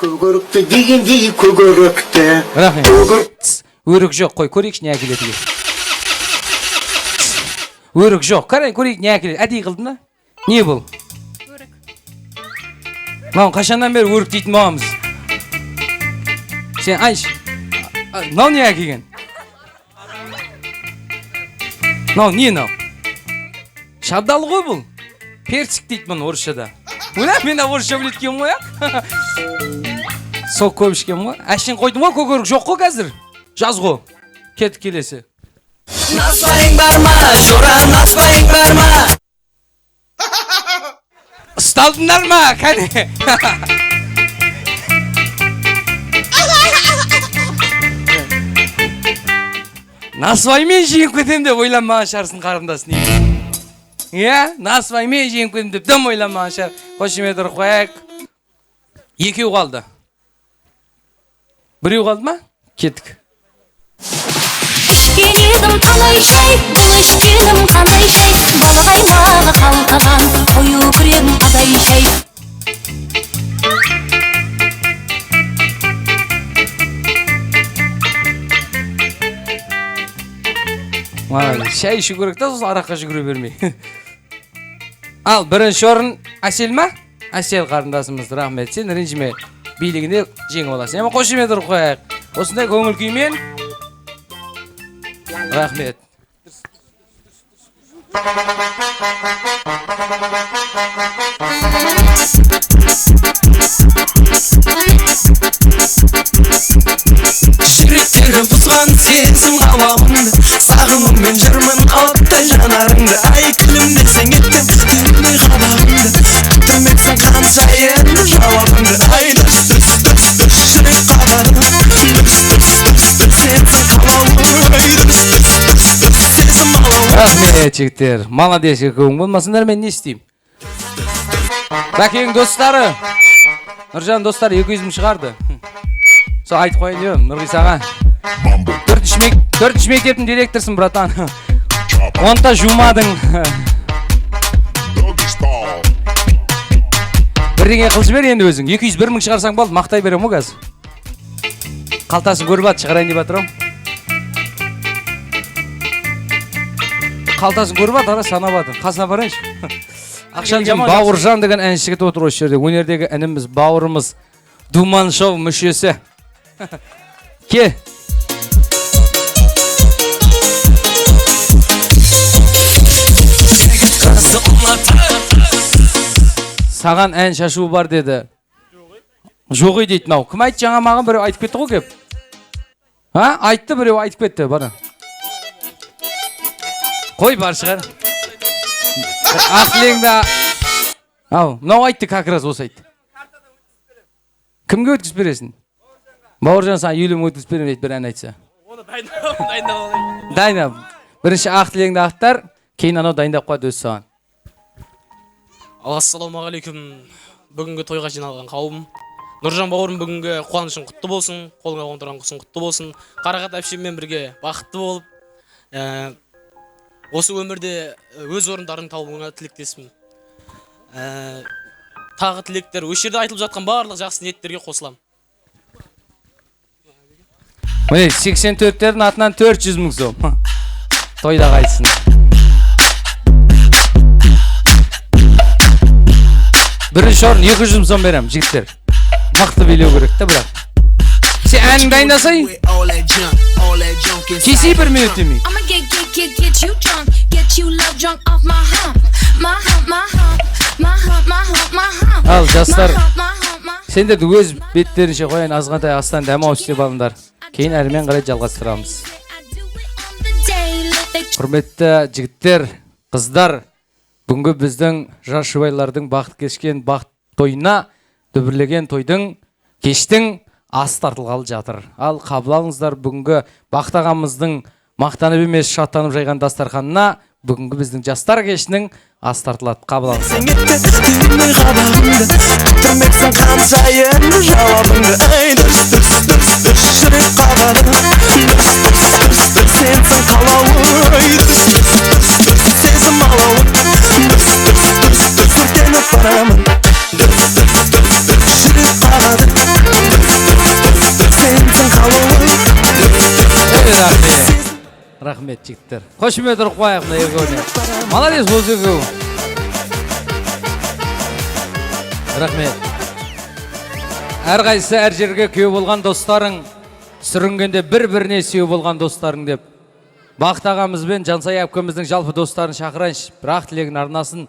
Speaker 13: Көгөрікті дегендей көгөрікті.
Speaker 3: Өрік жоқ, қой, көрейікші не әкелетіге. Өрік жоқ, қарай көрейік не әкелет. Әдей қылдың да? Не бұл?
Speaker 16: Өрік.
Speaker 3: Мынау қашаннан бері өрік дейтін бағамыз. Сен айш. Мынау не әкелген? Мынау не мынау? Шабдалы ғой бұл? Персик дейді мұны орысшада. Өлә, мен орысша білеткем ғой, а? Сол көп ішкем ғой. Әшін қойдым ғой, көгөрік жоқ қой қазір. Жаз ғой. Кеттік келесі.
Speaker 13: Насвайың бар ма, жора насвайың бар ма?
Speaker 3: Ұсталдыңдар ма, кәне? Насваймен жеңіп кетем деп ойланмаған шығарсың қарындасын. Иә, насваймен жеңіп кетем деп дым ойланмаған шығар. Қошемет ұрып қояйық. 2 қалды. 1 қалды ма? Кеттік.
Speaker 8: ішкен едім талай шай, бұл ішкенім қандай шай, балық аймағы қалқыған қою күрең адай шай.
Speaker 3: Шай ішу керек та, сосын араққа жүгіре бермей. Ал, бірінші орын Әсел ма? Әсел қарындасымыз, рахмет. Сен ренжіме, билігінде жеңіп аласың. Ема қошемет ұрып қояйық. Осындай көңіл күймен. Рахмет.
Speaker 13: Жүректегі бұзған сезім ғаламыңды, сағынумен жүрмін оттай жанарыңды. Ай күлімдесең еттім түннің қабағыңды, күтімексің қанша енді жауабыңды. Ай дүрс жүрек қабады, дүрс сенсің қалауым. Ай дүрс сезім алауым.
Speaker 3: Рахмет жігіттер, молодец көң болмасындар, мен не істеймін? Бәкең достары, Нұржан достары 200 мың шығарды. Со айтып қойын ем, Нұрғисаға. 4-ші мектептің директорсың, братан. Онта жумадың. Бірдеңе қылшы бер енді өзің. 201 мың шығарсаң болды, мақтай берем о қазір. Қалтасын көріп ат, шығарайын деп атырам. Қалтасын көріп ат, ара санап атын. Қасына барайыншы. Ақшан жаман Бауыржан деген әнші жігіт отыр осы жерде. Өнердегі ініміз, бауырымыз, Думан шоу мүшесі. Ке. Саған ән шашу бар деді. Жоғы дейді мынау. Кім айтты жаңа маған, біреу айтып кетті ғой кеп? Айтты, біреу айтып кетті, бара. Қой бар шығар. Ақлеңді. Ау, мынау айтты, как раз осы айтты. Кімге өткізіп бересің? Бауыржан саған үйлім өткізіп берем дейді, бір ән айтса.
Speaker 17: Оны дайындап.
Speaker 3: Дайындап. Бірінші ақ тілеңді ақтар, кейін анау дайындап қойды өз саған.
Speaker 17: Ассалаумағалейкум. Бүгінгі тойға жиналған қауым. Нұржан бауырым бүгінгі қуанышың құтты болсын, қолыңа қондырған құсың құтты болсын. Қарақат әпшеммен бірге бақытты болып, осы өмірде өз орындарын табуыңа тілектеспін. Тағы тілектер, осы жерде айтылып жатқан барлық жақсы ниеттерге қосылам.
Speaker 3: Міне 84-тердің атынан 400 мың сом. Тойда қайтсын. Бірінші орын 200 мың сом берем, жігіттер. Мықты билеу керек та, бірақ. Сен әнің дайындасай? Кесей 1 минут демей. Ал, жастар, сендерді өз беттерінше қойын, азғантай астан дәмау істеп алыңдар. Кейін әрмен қарай жалғастырамыз. Құрметті жігіттер, қыздар, бүгінгі біздің жас жұбайлардың бақыт кешкен бақыт тойына дүбірлеген тойдың кештің ас тартылғалы жатыр. Ал қабыл алыңыздар, бүгінгі бақыт ағамыздың мақтанып емес шаттанып жайған дастарханына бүгінгі біздің жастар кешінің ас тартылады. Қабыл Рахмет, жігіттер. Қошемет ұрып қойық мына ергеуіне. Молодец бұл ергеу. Рахмет. Әрқайсысы әр жерге күйеу болған достарың, сүрінгенде бір-біріне сүйеу болған достарың деп. Бақыт ағамызбен Жансай әпкеміздің жалпы достарын шақырайыншы. Бірақ тілегін арнасын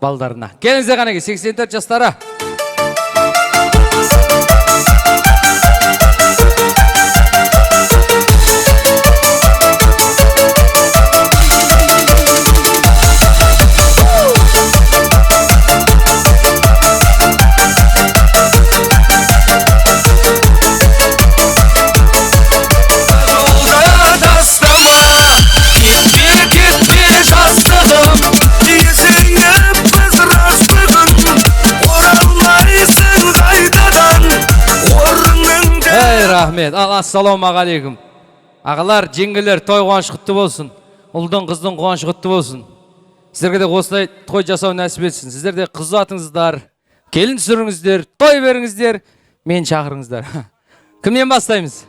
Speaker 3: балдарына. Келіңіздер қанеге, 84 жастары. Рахмет. Ассалаумағалейкум. Ағалар, жеңгелер, той қуаныш құтты болсын. Ұлдың, қыздың қуанышы құтты болсын. Сіздерге де осылай той жасау нәсіп етсін. Сіздер де қыз ұзатыңыздар, келін түсіріңіздер, той беріңіздер, мен шақырыңыздар. Кімнен бастаймыз?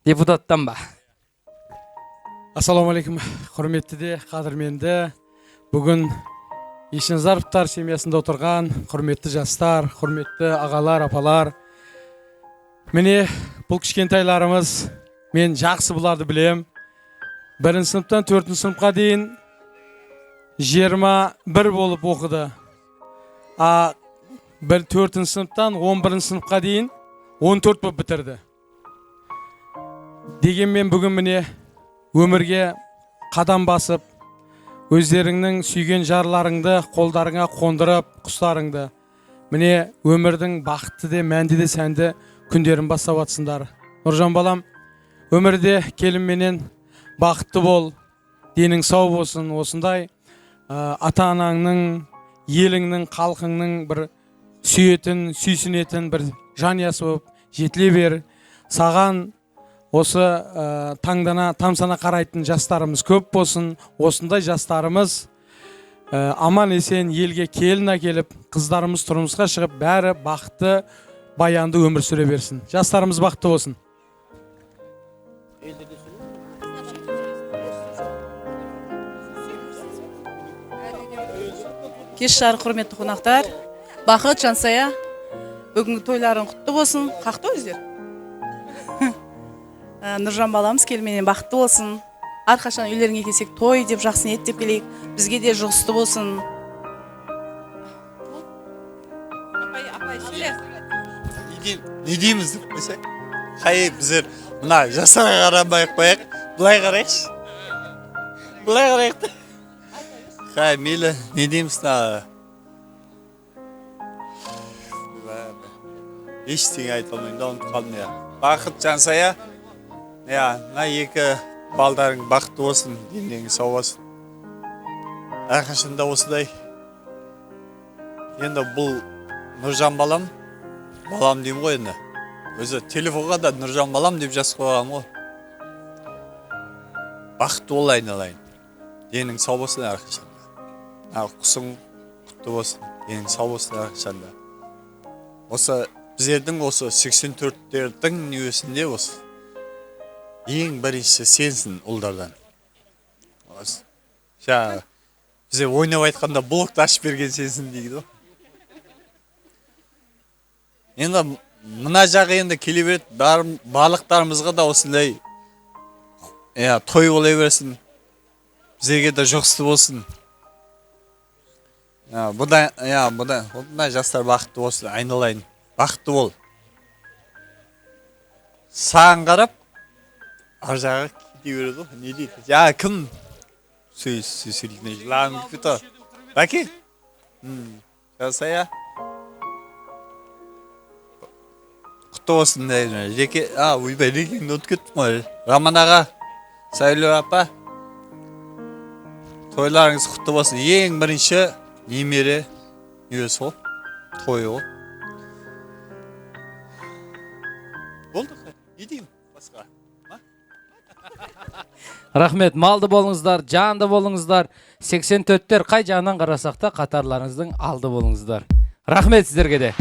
Speaker 3: Депутаттан ба?
Speaker 18: Ассалаумағалейкум, құрметті де, қадірменді. Бүгін Ешназаровтар семьясында отырған құрметті жастар, құрметті ағалар, апалар. Міне, бұл кішкентайларымыз, мен жақсы бұларды білем. 1 сыныптан 4 сыныпқа дейін 21 болып оқыды. 4 сыныптан 11 сыныпқа дейін 14 болып бітірді. Дегенмен бүгін міне өмірге қадам басып, өздеріңнің сүйген жарларыңды қолдарыңа қондырып, құстарыңды. Міне өмірдің бақытты де, мәнді де, сәнді күндерін бастап атсындар. Нұржан балам, өмірде келінменен бақытты бол, денің сау болсын. Осындай ата-анаңның, еліңнің, халқыңның бір сүйетін, сүйсінетін бір жанұясы болып жетіле бер. Саған осы таңдана, тамсана қарайтын жастарымыз көп болсын. Осындай жастарымыз аман есен елге келін әкеліп, қыздарымыз тұрмысқа шығып, бәрі бақытты, баянды өмір сүре берсін. Жастарымыз бақытты болсын.
Speaker 19: Кеш жарық құрметті қонақтар, Бақыт, Жансая, бүгінгі тойларың құтты болсын. Қақты өздер? Нұржан баламыз келменен бақытты болсын. Әрқашан үйлеріңе келсек той деп, жақсы ниет деп келейік. Бізге де жұғысты болсын.
Speaker 20: Не дейміз деп қойсақ? Қай біздер мына жастарға қарамай-ақ қояйық. Бұлай қарайықшы. Бұлай қарайық. Қай мейлі, не дейміз на? Ештеңе айта алмайым да, ұмытып қалдым я. Бақыт, Жансая. На екі балдарың бақытты болсын, денеңі сау болсын. Әрқашанда осыдай. Енді бұл Нұржан балам деймін ғой енді. Өзі телефонға да Нұржан балам деп жазып қойғам ғой. Бақытты бол айналайын. Денің сау болсын әрқашанда. Құсың құтты болсын, денің сау болсын әрқашанда. Осы біздердің осы 84-тердің нүйесінде осы ең бірінші сенсін ұлдардан. Бізе ойнап айтқанда блокты ашып берген сенсін дейді. Енді мына жағы енді келе береді, барлықтарымызға да осындай той болай берсін, бізге де жұғысты болсын. Бұда жастар бақытты болсын, айналайын, бақытты бол. Саған қарап, ар жағы кете береді, не дейді? Кім? Сөйліне жылағым кетті. Бәке? Жансая? Құтты болсын дейді. Жеке, ойбай, рекеңді өтіп кеттім ғой. Раман аға, Сайлу апа, тойларыңыз құтты болсын. Ең бірінші немере нүйесі ол, тойы ол. Болды қай? Не деймін басқа?
Speaker 3: Рахмет, малды болыңыздар, жанды болыңыздар. 84-тер қай жағынан қарасақ та қатарларыңыздың алды болыңыздар. Рахмет сіздерге де.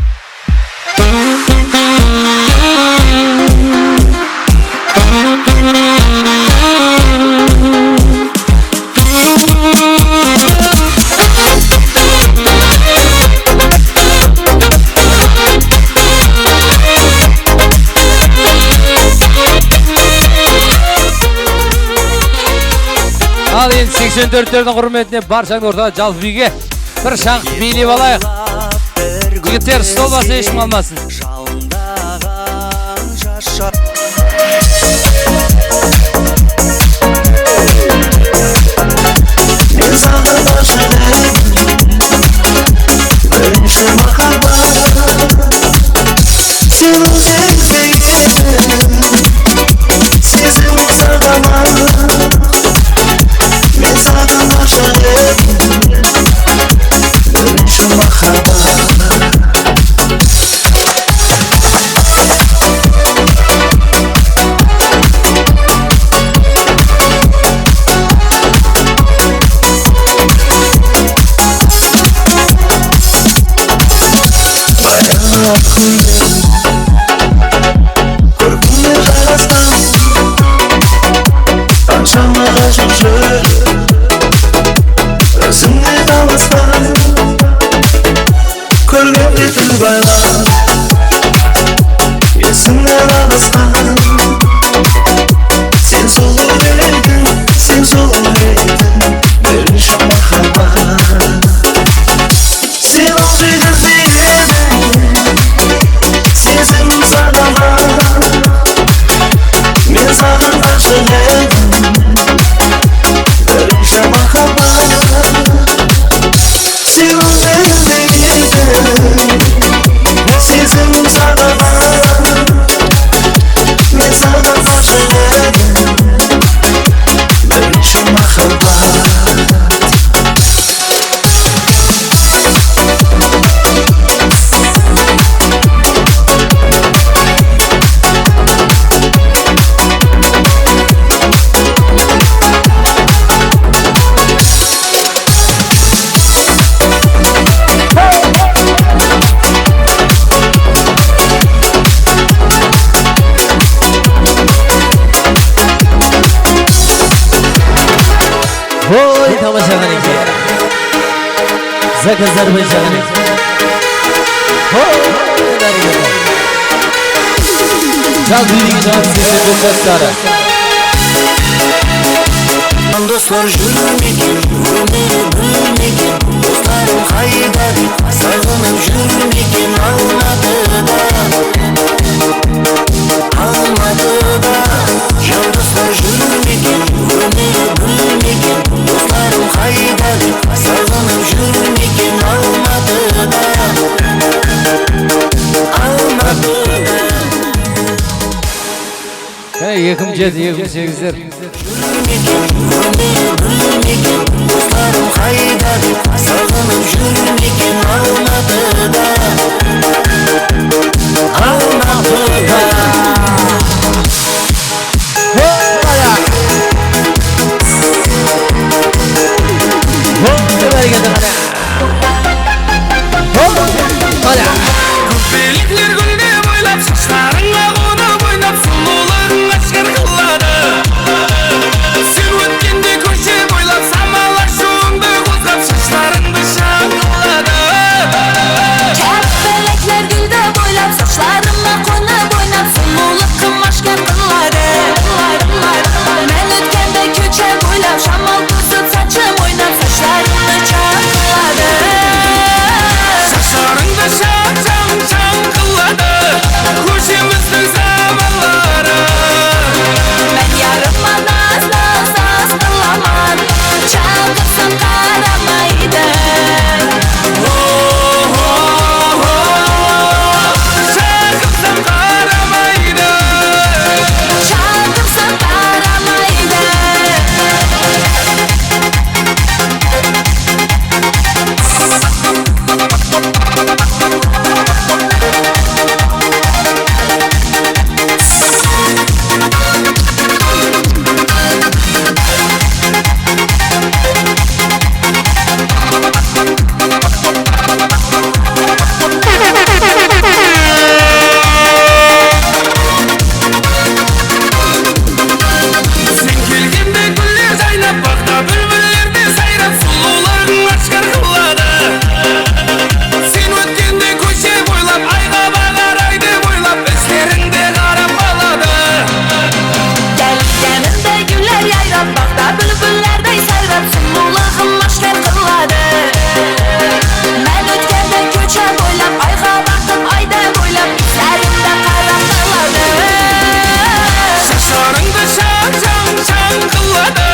Speaker 3: Ал енді 84-тердің құрметіне баршаңды ортаға жалпы биге бір шаңқ билеп алайық. Жігіттер стол басы ешкім алмасын.
Speaker 13: Мен сағыныш әлемін, бірінші махаббат. Сен өзіңдейін, сезім сағама. Мен сағыныш әлемін, бірінші махаббат.
Speaker 21: тамашадан екен. Заказ Азербайжан. Жал билigi жан сені достары.
Speaker 13: Dostlar жүрмеген, өмірі бөлмеген, достарым қайда деп сағынып жүрмеген Алматыда, Алматыда. Жан достар жүрмеген, өмірі бөлмеген, достарым қайда деп сағынып жүрмеген Алматыда, Алматыда.
Speaker 21: 2007-2008'ler.
Speaker 13: Dostlarım қайда деп сағынып жүрмеген Алматыда, Алматыда.
Speaker 1: Көпеліктер гүлде бойлап, шаштарыңа қонып ойнап, сұлулығың ашқар қылады. Сен өткенде көше бойлап, самалақ шуыңды қозғап, шаштарыңды шаңқылады.
Speaker 8: Кәппелектер гүлді бойлап, saçlarıma қонып ойнап, сұлулығым ашқар қылады. Мен өткенде көше бойлап, шамал бұзып, saçım ойнап, saçlarımды çağırады.
Speaker 1: Saçlarыңды шаңқылады, көшеміздің заманлары.
Speaker 8: Мен ярыма наз қыламан, чағырсам қарамайды.
Speaker 1: Шағырсам қарамайды.
Speaker 8: Çağırsam қарамайды.
Speaker 1: Сен келгенде гүлдер жайнап, бақта бүлбүлдерде сайрап, сұлулығың ашқар қылады. Сен өткенде көше бойлап, айға бағарайды бойлап, іздеріңде қарап қалады.
Speaker 8: Gelgenimde güller yayrap, bakta bülbüllerdey sayrap, сұлулығым ашқар қылады. Мен өткенде көше бойлап, айға бақтым айда бойлап, іздерімді қарап қалады.
Speaker 1: Saçlarыңды шаңқылады.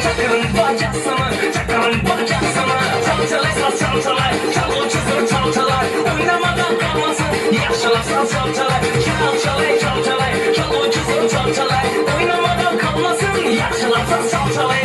Speaker 13: Çakırın bacasını, çakırın bacasını. Çalçalay saz çalçalay, çalgıcısın çalçalay. Oynamadan kalmasın, yaşlarsan çalçalay. Çalçalay çalçalay, çalgıcısın çalçalay. Oynamadan kalmasın, yaşlarsan çalçalay.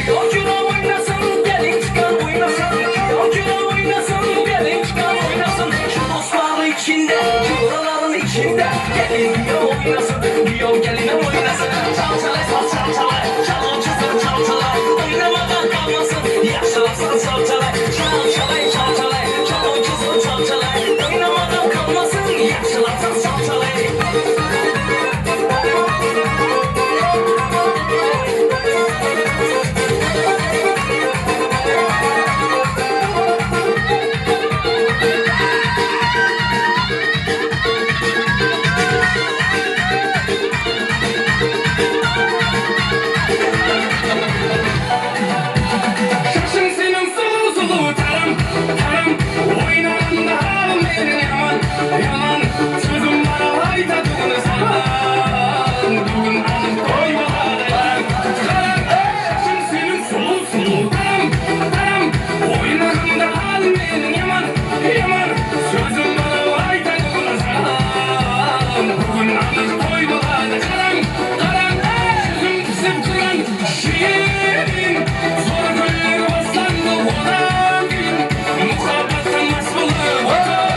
Speaker 13: Yolcuna oynasın, gelin çıkan oynasın. Yolcuna oynasın, gelin çıkan oynasın. Şu dostların içinde, şu oraların içinde. Gelin bir yol oynasın, bir yol geline oynasın. Çalçalay saz çalçalay, çalgıcısın çalçalay. Oynamadan kalmasın, yaşlarsan çalçalay. Çalçalay çalçalay, çalgıcısın çalçalay. Oynamadan kalmasın, yaşlarsan çalçalay. Şaşın senin sulu sulu tarım, tarım. Oynarında halim benim yaman, yaman. Sözüm bana hayta düğünü salan. Düğün anım koy bana yalan. Şaşın senin sulu sulu tarım, tarım. Oynarında halim benim yaman, yaman. Sözüm bana hayta düğünü salan. Düğün anım koy bana karan, karan. Sözüm kısıp duran şiirin. Zor günler baslandı odan gün. Muhabbetten masbulu odan.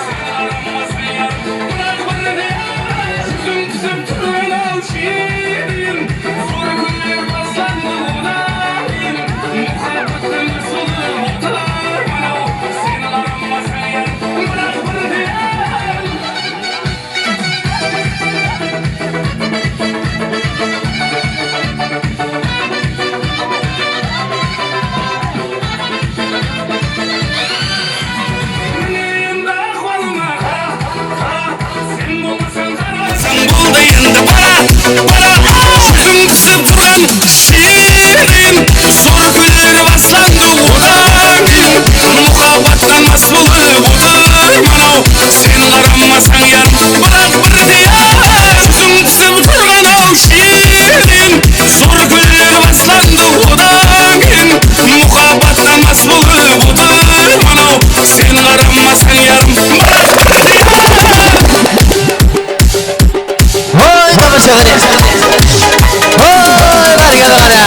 Speaker 13: Sen aramazsın yar, bırak bana ne yar. Sözüm kısıp duran al şiirin. Zor günler baslandı odan gün. Muhabbetten masbulu odan. Sen aramazsın yar, bırak bana ne yar. Sen buradayında para sözüm kısıp duran şiirin. Zor günleri baslandı odan gün. Muhabbetten masbulu odan. Sen aranmasan yar, bırak bana diyar. Sözüm kısıp duran o şiirin. Zor günleri baslandı odan gün. Muhabbetten masbulu odan. Sen aranmasan yar, bırak bana diyar.
Speaker 21: Hoy tamashavani. Hoy bargadana.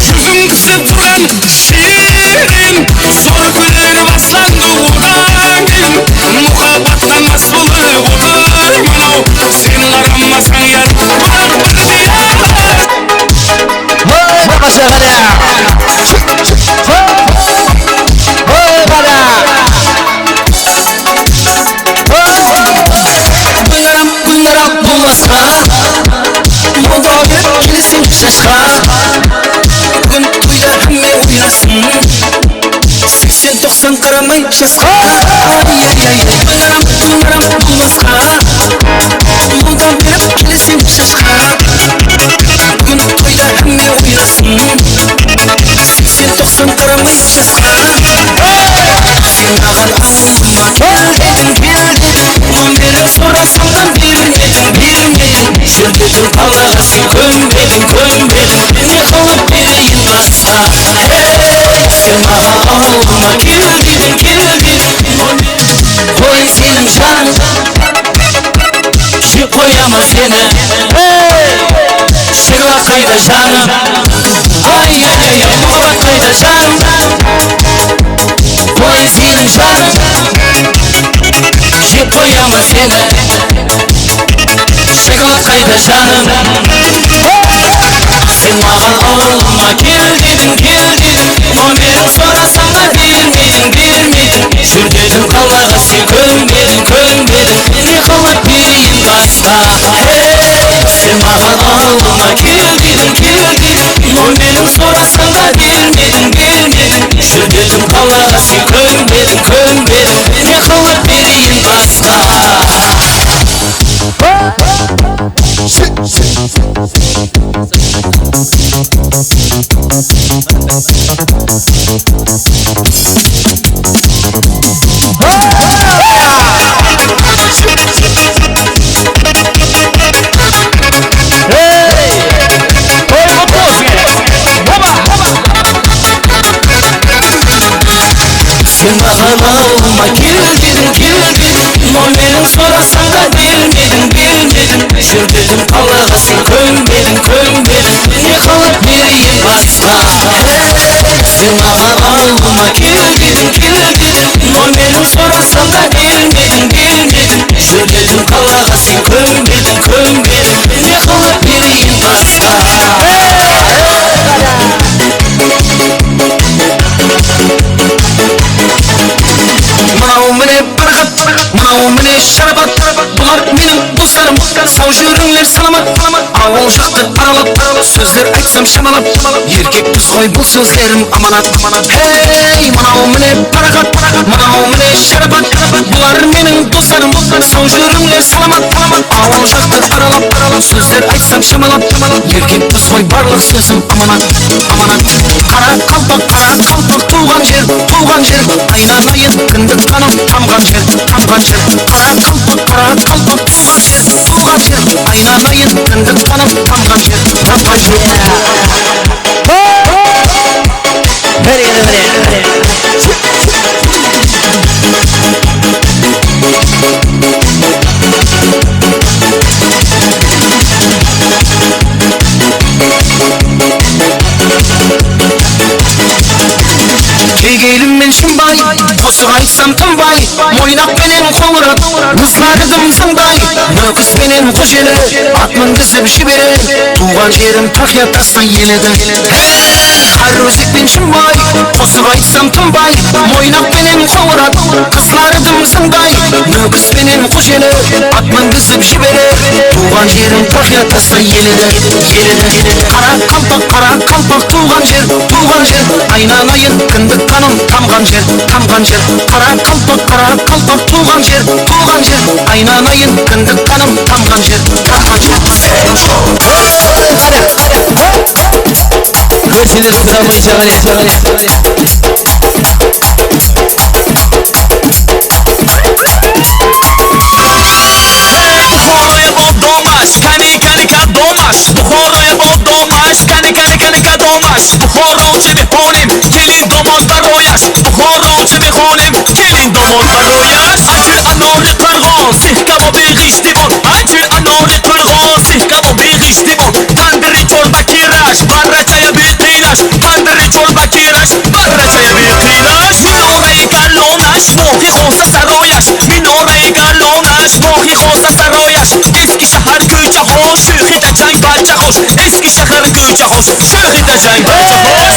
Speaker 13: Sözüm kısıp duran şiirin. Zor günleri baslandı odan gün. Muhabbetten masbulu odan. Sen aranmasan yar, bırak bana diyar.
Speaker 21: Hoy tamashavani. Hoy bana.
Speaker 13: Günlerim bulmasqa. Moda bir kelisin şaşqa. Bugün to'yda hamma o'ynasın. 80-90 qaramay jasqa. Ay ay ay. Günlerim bulmasqa. Moda bir kelisin şaşqa. Bugün to'yda hamma o'ynasın. 80-90 qaramay jasqa. Sen mağan alma geldin geldin. Aman benim sorasam da bilmedin bilmedin. Jür dedim Allah'a sen kömbedin kömbedin. Beni kalıp vereyim nasla. Sen mağan alma geldin geldin. Koy senin canın. Şu koyamaz seni. Şırla kayda canım. Ay ay ay ay. Muhabbat kayda canım. Koy senin canın. Şu koyamaz seni. Şırla kayda canım. Sen mağan olma gel dedim gel dedim. Numerim sorasam da bilmedin bilmedin. Jür dedim Allah'a sen kömbedin kömbedin. Beni kalıp vereyim basla. Sen mağan olma gel dedim gel dedim. Numerim sorasam da bilmedin Sen bağlama gel dedim Nomerin sorasam da bilmedim Jür dedim kalağasın könbedin Ne kalıp vereyim başka Sen bağlama gel dedim Nomerin sorasam da bilmedim Jür dedim kalağasın könbedin Ne kalıp vereyim başka Mınау міне шарапат Бұлар менің достарым Сау жүріңлер саламат Ауыл жақты аралап Сөздер айтсам шамалап Еркекпіз ғой бұл сөздерім аманат Хей, мынау міне парақат Мынау міне шарапат Бұлар менің достарым Сау жүріңлер саламат Ауыл жақты аралап Сөздер айтсам шамалап Еркекпіз ғой барлық сөзім аманат Қара қалпақ туған жер Айналайын кіндік қаным тамған жер Қара қалпақ туған жер Айналайын кіндік қаным тамған жер Кегейлім мен шымбай, қосық айтсам тынбай Мойнақ пенен қоңырат, қызлардым сыңбай Нөкіс пенен қожелі, ат мінгізіп жібере Туған жерім тақия тастай еледі Қарөзек пен шымбай, қосық айтсам тынбай Мойнақ пенен қоңырат, қызлардым сыңбай Нөкіс пенен қожелі, ат мінгізіп жібере Туған жерім тақия тастай еледі Қара қалпақ туған жер Айналайын кіндік қаным тамған жер Қара қалпақ туған жер Айналайын кіндік қаным тамған жер
Speaker 21: Көршілер сырамын жағане
Speaker 12: Каника домаш Бухороя бол домаш Каника домаш Бухоронче бихоним Келин домон барояш Бухоронче бихоним Келин домон барояш Ажир анори қырғон Сихка бо бигиштибон Ажир анори қырғон Сихка бо бигиштибон Тандри чорба кираш Баррачая биқинаш Тандри чорба кираш Баррачая биқинаш Минорай галонаш Мохи хоса сарояш Минорай галонаш Мохи хоса сарояш Eski şehir göyce hoş Şükhide cang balca hoş Eski şehir göyce hoş Şükhide cang balca hoş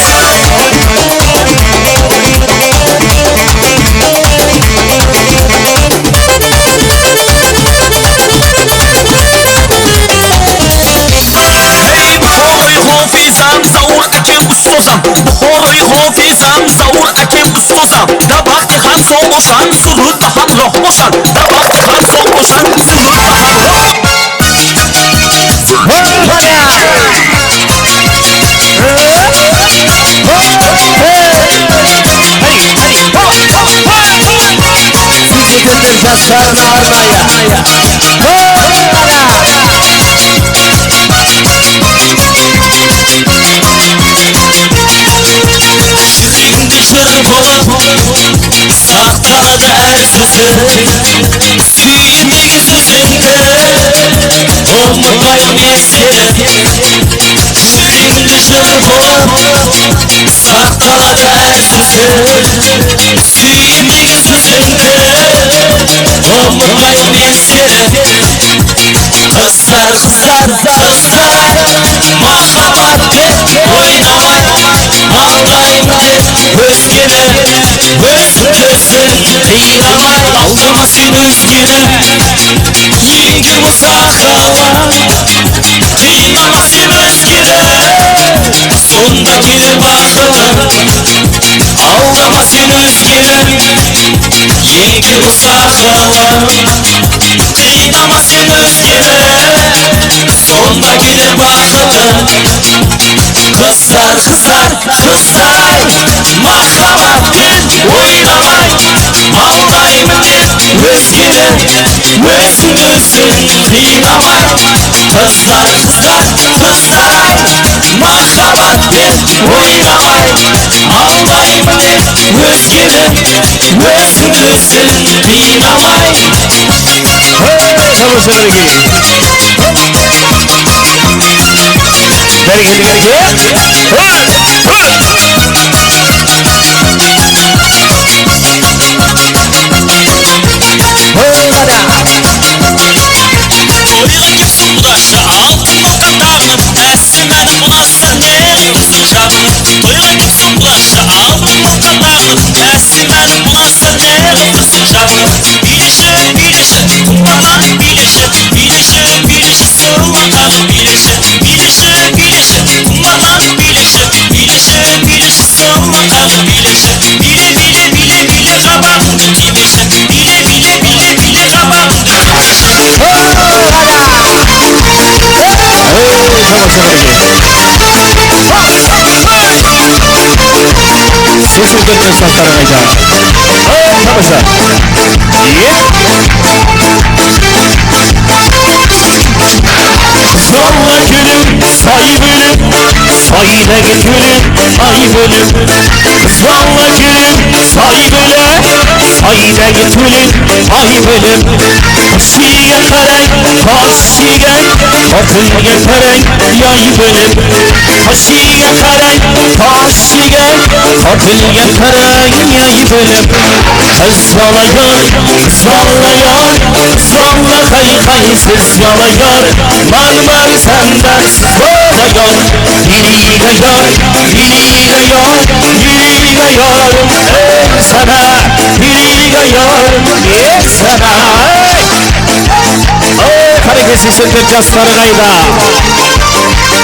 Speaker 12: Hey buhoroy hofizam Zavur akem ustozam Buhoroy hofizam Zavur akem ustozam Da bakti han son boşan Surut da han roh boşan Da bakti han son boşan Surut da han roh
Speaker 21: Gönder saçlarını armaya
Speaker 12: Şirinde şır bolup Sahtaladı her sözü Süyündeki sözünde Olmukayım eseri Şirinde şır bolup Sahtaladı her sözü Süyündeki sözünde Olmukayım eseri Kızlar Mahabat et oynamay Aldayım et özgene Öz gözün kıyamay Aldama sen özgene Yenge musakala Kıyama sen özgene Sonda gel bakıla Aldama sen özgene Yenge musakala Kıyama sen özgene Son sonda gelir vakıtın. Kızlar kızlar kızlar mahrabattır oynamay. Aldayım dep özgeni özünüzün kıynamay. Kızlar kızlar kızlar mahrabattır oynamay. Aldayım dep özgeni özünüzün kıynamay. Sudaşı altın okan dağınıp Essimeni bulasın el kızın şahını. Toyla gitsin bulaşı altın okan dağınıp Essimeni bulasın el kızın şahını. Bilişi bilişi kumbalar bilişi. Bilişi bilişi sığlakan bilişi. Bilişi bilişi kumbalar bilişi. Bilişi bilişi sığlakan bilişi. Bile bile bile bile kabağını gibişi. Bile bile bile bile kabağını
Speaker 21: Sesim dönüyor saflarına. Tamasa.
Speaker 12: Zorla gülüm, say bölüm, sayda gülüm, ay bölüm. Zorla gülüm, say bölüm, sayda gülüm, ay bölüm. Şiye karay, haşiye, kapıya karay, yay bölüm. Haşiye karay, haşiye, kapıya karay, yay bölüm. Kızvalayar, kızvalayar, kızvalla kay kay sızvalayar. Marmar senden sızvalayar. Biriga yar, biriga yar, biriga yarım ey sana. Biriga yarım ey sana.
Speaker 21: Hareket 84 jasları kayda.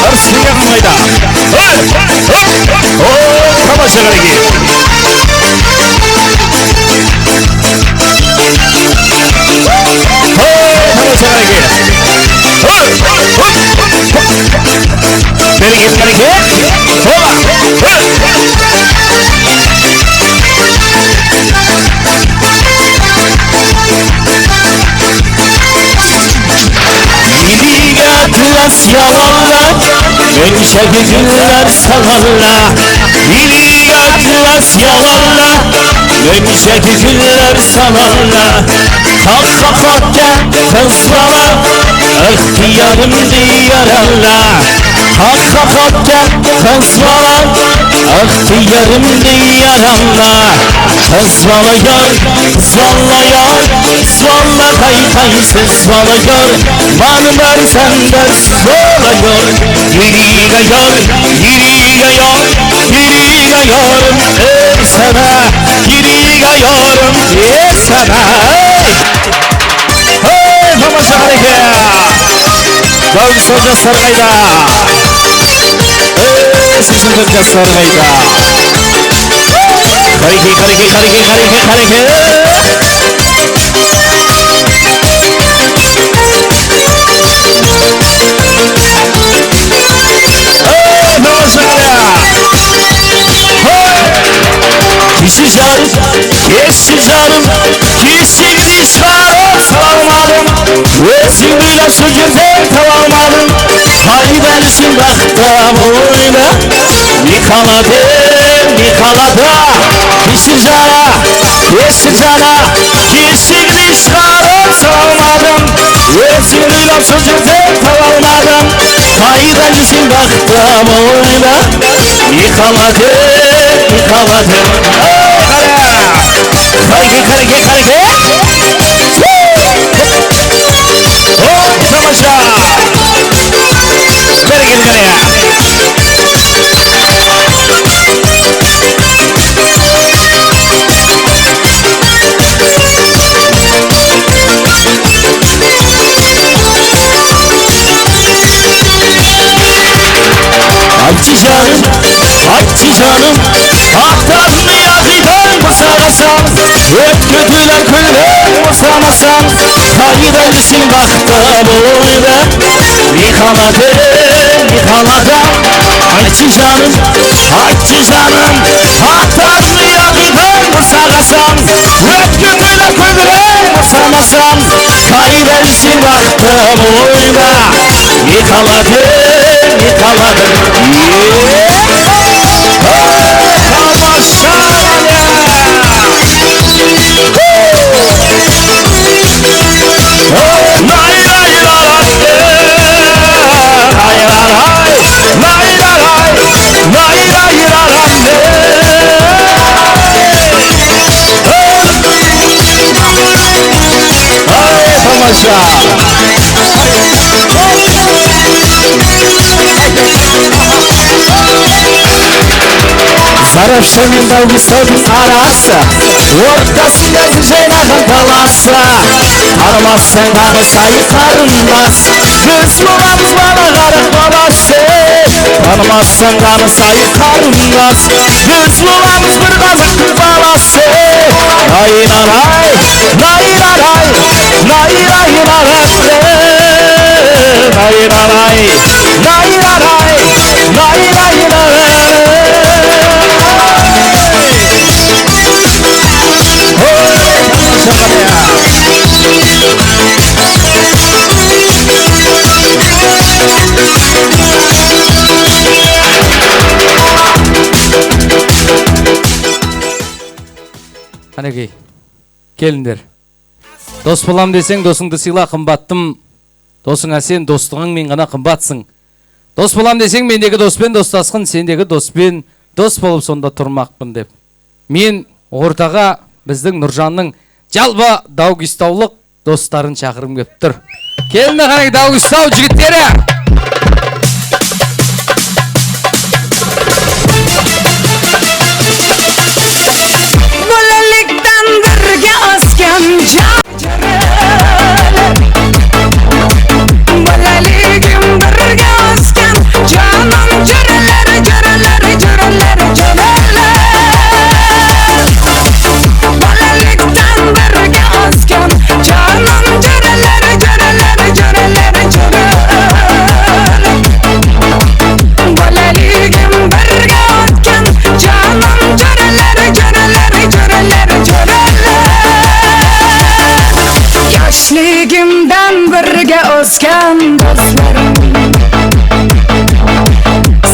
Speaker 21: Arslıya kayda. Tamasa hareket. Tamasa hareket. Hareket hareket.
Speaker 12: İliğe atlas yalanla, önce güller salanla. İliğe atlas yalanla, önce güller salanla. Kalk kalk kalk gel kızlara, ihtiyarım diyaralla. Kalk kalk kalk gel kızlara, ihtiyarım diyaralla. Kızvala yar, kızvala yar, kızvala kay kay sızvala yar. Marmar senden sızvala yar. Yiriga yar, yiriga yar, yiriga yarım ey sana. Yiriga yarım ey sana.
Speaker 21: Hey, tamasa hareket. Davul solda sargayda. Hey, 84 jasları kayda.
Speaker 12: Hareket hareket hareket hareket hareket. Kişi canım, kişi canım, kişini çıkarıp salmadım. Özümüyle şu güzel tamamladım. Kaybedersin baktım oyna. Yıkaladım, yıkaladım. Kişi cana, kişi cana, kişini çıkarıp salmadım. Özümüyle şu güzel tamamladım. Kaybedersin baktım oyna. Yıkaladım, yıkaladım. Hareket hareket hareket.
Speaker 21: Tamasa. Hareket karaya.
Speaker 12: Hacı canım, hacı canım, ahtarını yazıdan mı sarasam? Öt kötüler köle
Speaker 21: сағасам қайда жүрсің бақытты бойда не қалады айтшы жаным аттарын ұятыңнан сағасам өткен ойлап көбірек санасам қайда жүрсің бақытты бойда не қалады Сарапшы мен Даугистаудың арасы ортасында жайнаған таласы аралассаң дағы сайы қарындас біз боламыз бала қарық баласы танымассаң дағы сайы қарындас біз боламыз бір қазақтың баласы
Speaker 3: Қанекей, келіндер. Дос болам десең, досыңды сыйла, қымбаттым. Досыңа сен, достығың мен ғана қымбатсың. Дос болам десең, мендегі доспен достасқын, сендегі доспен дос болып сонда тұрмақпын деп. Мен ортаға біздің Нұржанның жалпы Даугистаулық достарын шақырым кеп тұр. Келінді қанекей Даугистау жігіттері!
Speaker 8: Yoshligimdan birga o'sgan do'stlarim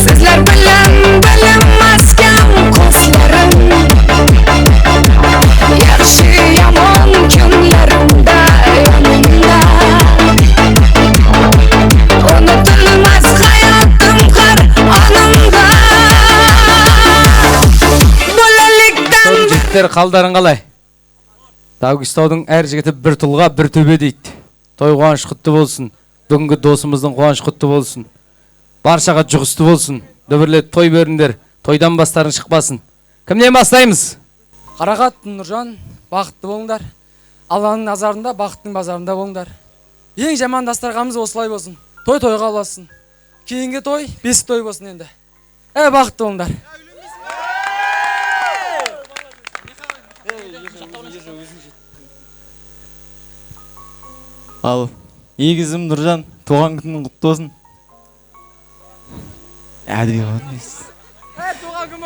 Speaker 8: sizlar bilan bilinmasgan ko'zlarim yaxshi yomon kunlarimda yonimda unutilmas hayotim har onimda bolalikdan
Speaker 3: Жігіттер қалдарың қалай? Даугистаудың әр жігіті бір тұлға, бір төбе дейді. Той қуаныш құтты болсын. Бүгінгі досымыздың қуаныш құтты болсын. Баршаға жұғысты болсын. Дүбірлет той беріңдер. Тойдан бастарын шықпасын. Кімнен бастаймыз?
Speaker 5: Қарақат, Нұржан, бақытты болыңдар. Алланың назарында, бақыттың базарында болыңдар. Ең жаман дастарханымыз осылай болсын. Той тойға ұласын. Кейінгі той, бесік той болсын енді. Бақытты болыңдар.
Speaker 21: Ал, егізім Нұржан, туған күнің құтты болсын. Әділ болыңыз.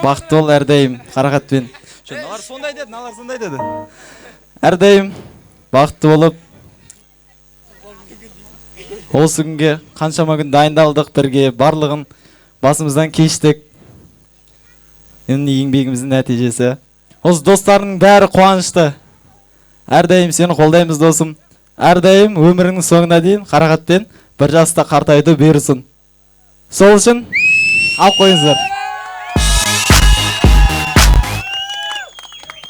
Speaker 21: Бақытты бол әрдайым Қарақатпен.
Speaker 15: Налар сондай деді.
Speaker 21: Әрдайым бақытты болып осы күнге қаншама күн дайындалдық бірге, барлығын басымыздан кештік. Енді еңбегіміздің нәтижесі. Осы достарының бәрі қуанышты. Әрдайым сені қолдаймыз досым. Әрдайым өміріңнің соңына дейін Қарақатпен бір жаста қартайды берсін. Сол үшін алып қойыңыздар.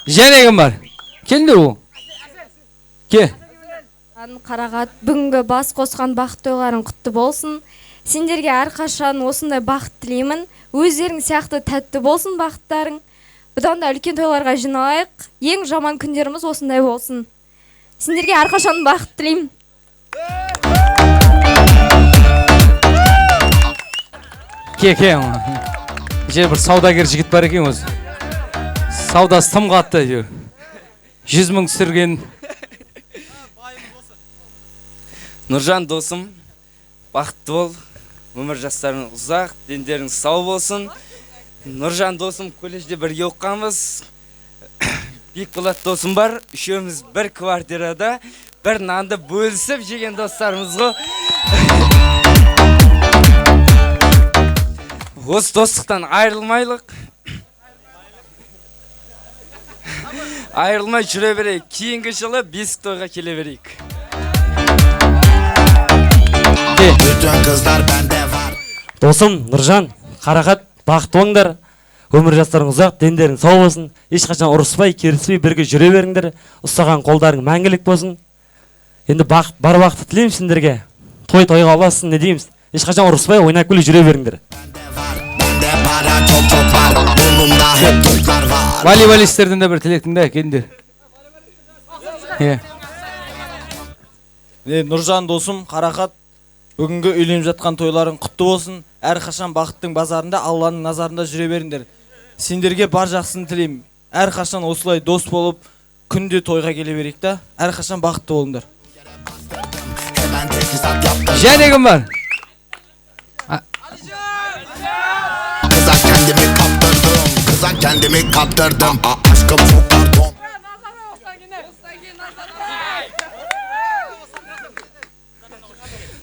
Speaker 3: Және кім бар? Келіңдер ол. Ке.
Speaker 16: Қарағат, бүгінгі бас қосқан бақыт тойларың құтты болсын. Сендерге әрқашан осындай бақыт тілеймін. Өздерің сияқты тәтті болсын бақыттарың. Бұдан да үлкен тойларға жиналайық. Ең жаман күндеріміз осындай болсын. Сендерге әрқашан бақыт тілеймін.
Speaker 3: Ке. Же бір саудагер жігіт бар екен өзі. Саудасы тым қатты. 100 мың түсірген.
Speaker 6: Нұржан досым, бақытты бол, өмір жастарың ұзақ, дендерің сау болсын. Нұржан досым, колледжде бірге оққанбыз. Бекболат досым бар, үшеуміз бір квартирада бір нанды бөлісіп жеген достарымыз ғой. Осы достықтан айырылмайлық. Айырылмай жүре берейік. Кейінгі жылы бесік тойға келе берейік.
Speaker 22: Досым, Нұржан, Қарақат, бақытты болыңдар. Өмір жастарың ұзақ, дендерің сау болсын. Ешқашан ұрыспай, керіспей бірге жүре беріңдер. Ұстаған қолдарың мәңгілік болсын. Енді бар бақытты тілеймін сендерге. Тойға аласың, не дейміз? Ешқашан ұрыспай, ойнап күліп жүре беріңдер.
Speaker 18: Волейболистерден де бір тілектіңді әкендер.
Speaker 21: Нұржан досым, Қарақат, бүгінгі үйленіп жатқан тойларың құтты болсын. Әрқашан бақыттың базарында, Алланың назарында жүре беріңдер. Сендерге бар жақсыны тілеймін. Әрқашан осылай дос болып, күнде тойға келе берейік та, әрқашан бақытты болыңдар.
Speaker 18: Және кім бар?
Speaker 4: Kıza kendimi kaptırdım Aşkım çok pardon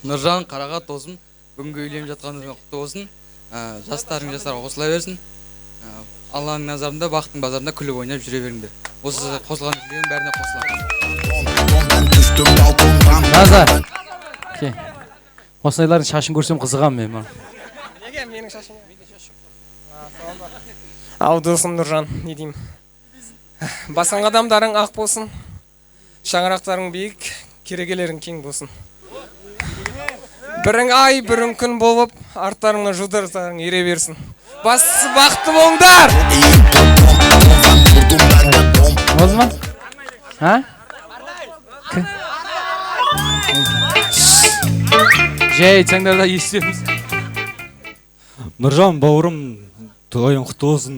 Speaker 5: Нұржан, Қарақат досым, бүгінгі үйленіп жатқаныңызға құтты болсын. Жастарың жастарға қосыла берсін. Алланың назарында, бақыттың базарында күліп ойнап жүре беріңдер. Осы қосылған жүрген бәріне қосыламын.
Speaker 18: Назар. Осылайлардың шашын көрсем қызығам мен.
Speaker 23: Неге менің шашым? Ау досым Нұржан, не деймін? Басқан адамдарың ақ болсын, шаңырақтарың биік, керегелерің кең болсын. Бірің ай, бірің күн болып, арттарыңа жұдырықтарың ере берсін. Бастысы бақытты болыңдар!
Speaker 18: Oldu mu? Ha? Айтсаңдар да естіміз.
Speaker 21: Нұржан бауырым, тойың құтты болсын.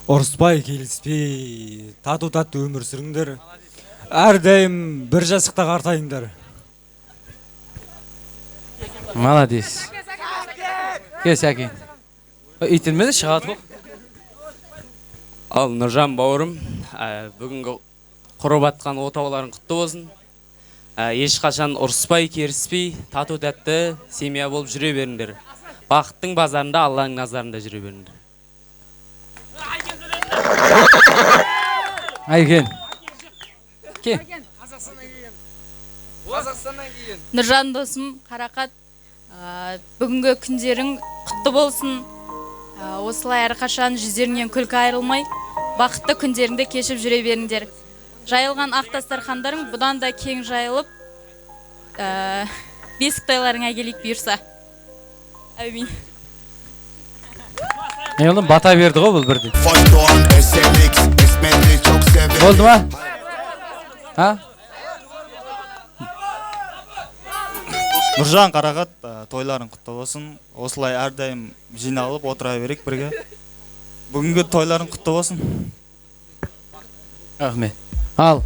Speaker 21: Ұрыспай, келіспей, тату-тату өмір сүріңдер. Әрдайым бір жасықта қартайыңдар.
Speaker 18: Молодец. Кел, Сәкен. Итілмеді, шығады ғой.
Speaker 6: Ал Нұржан бауырым, бүгінгі құрып атқан отауларың құтты болсын. Ешқашан ұрыспай, керіспей, тату-тәтті семья болып жүре беріңдер. Бақыттың базарында, Алланың назарында жүре беріңдер.
Speaker 18: Айген. Ке.
Speaker 24: Нұржан досым, Қарақат, бүгінгі күндерің құтты болсын. Осылай әрқашан жүздеріңнен күлкі айырылмай, бақытты күндеріңді кешіп жүре беріңдер. Жайылған ақ дастархандарың бұдан да кең жайылып, бесік тойларыңа келейік бұйырса. Әмин.
Speaker 18: Oğlum bata verdi o bu birden. Oldu mu? Ha?
Speaker 21: Нұржан, Қарақат, тойларың құтты болсын. Осылай әрдайым жиналып отыра берейік бірге. Бүгінгі тойларың құтты болсын.
Speaker 18: Рахмет. Ал.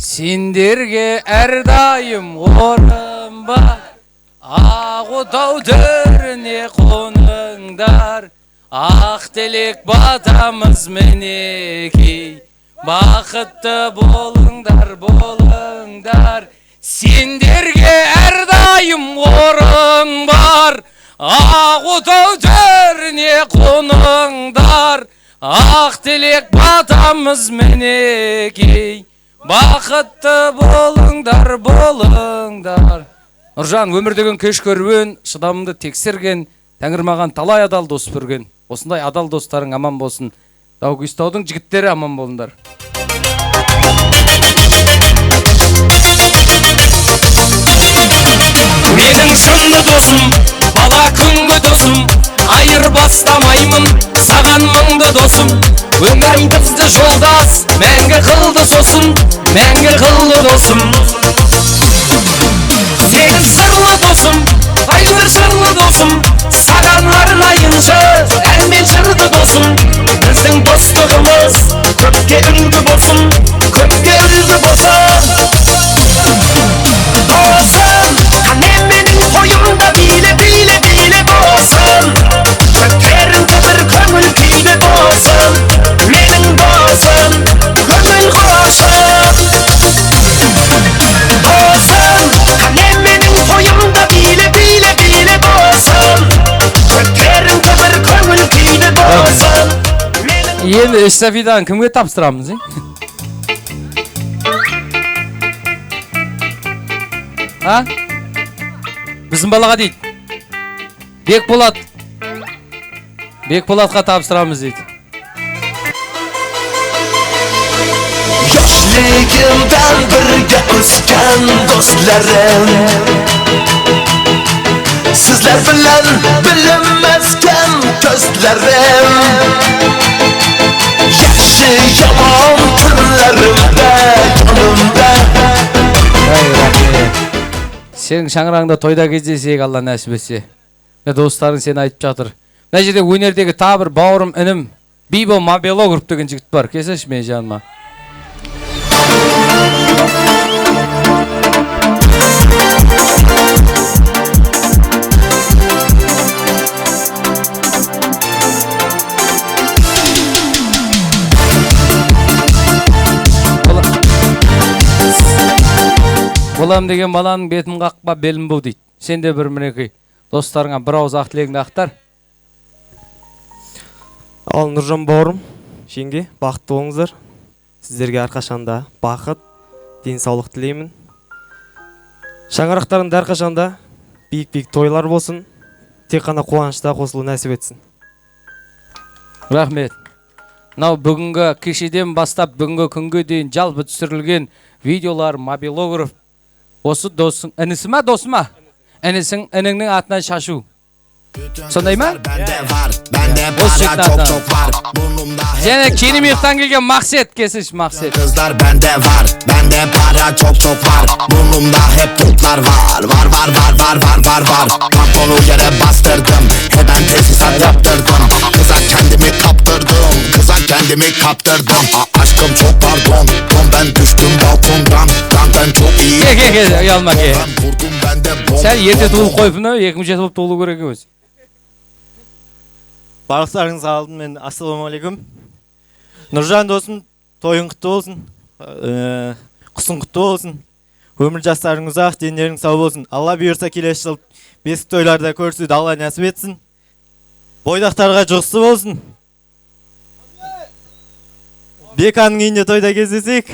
Speaker 18: Сендерге әрдайым орын бар. Ақ отау төріне қоныңдар. Ақ тілек батамыз мінекей. Бақытты болыңдар, болыңдар. Сендерге әрдайым орын бар. Ақ отау төріне қоныңдар. Ақ тілек батамыз мінекей. Бақытты болыңдар, болыңдар. Нұржан, өмір деген кеш көрген, шыдамыңды тексерген, Тәңір маған талай адал дос берген. Осындай адал достарың аман болсын. Даугистаудың жігіттері аман болыңдар.
Speaker 2: Менің шынды досым, бала күнгі досым, айыр бастамаймын, саған мыңды досым. Өмірім бізді жолдас, мәңгі қылды сосын, мәңгі қылды досым. Сенің сырлы досым, айыр жырлы досым, саған арнайыншы, әнмен жырды досым. Біздің достығымыз көпке үлгі болсын, көпке үлгі болсын.
Speaker 3: Енді эстафетаны кімге тапсырамыз? А? Біздің балаға дейді. Бекболатқа тапсырамыз дейді.
Speaker 13: Yoshligimdan birga o'sgan do'stlarim Sizlar bilan bilinmaskan ko'zlarim Yaxshi yomon kunlarimda yonimda
Speaker 3: Сенің шаңырағыңда тойда кездесек, Алла нәсіп етсе. Достарың сені айтып жатыр. Мына жерде өнердегі тағы бір бауырым інім Бибо Мабелогруп деген жігіт бар. Келсеңші мен жаныма. Болам деген баланың бетін қақпа белім бұл дейді. Сен де бір мінекей достарыңа бір ауыз ақ тілегіңді ақтар.
Speaker 22: Ал Нұржан бауырым, жеңге, бақытты болыңыздар. Сіздерге әрқашанда бақыт, денсаулық тілеймін. Шаңырақтарында әрқашанда биік-биік тойлар болсын, тек қана қуанышта қосылу нәсіп етсін.
Speaker 3: Рахмет. Мынау бүгінгі кешеден бастап бүгінгі күнге дейін жалпы түсірілген видеолар Мабелогруп. Осы досың, інісі ма, досы ма? Ініңнің атынан шашу. Сондай ма? Осы жігіттің атынан. Және Кенемектен келген Мақсет, кесіш Мақсет.
Speaker 13: Kızlar bende var, bende para çok var. Burnumda hep tutlar var. Var. Tamponu yere bastırdım, hemen tesisat yaptırdım. Kıza kendimi kaptırdım. Aşkım çok pardon, ben düştüm balkondan. Ben çok iyi.
Speaker 3: Gel, uyalma gel. Sen ерте туылып қойыпсың ба? 2 жыл болып туылу керек емес.
Speaker 22: Барлықтарыңызға алдымен ассалаумағалейкум. Нұржан досым, тойың құтты болсын. Құсың құтты болсын. Өмір жастарың ұзақ, денлерің сау болсын. Алла бұйырса келесі жыл бесік тойларда көрісуді Алла нәсіп етсін. Бойдақтарға жұғысы болсын. Беканың үйінде тойда кездесек.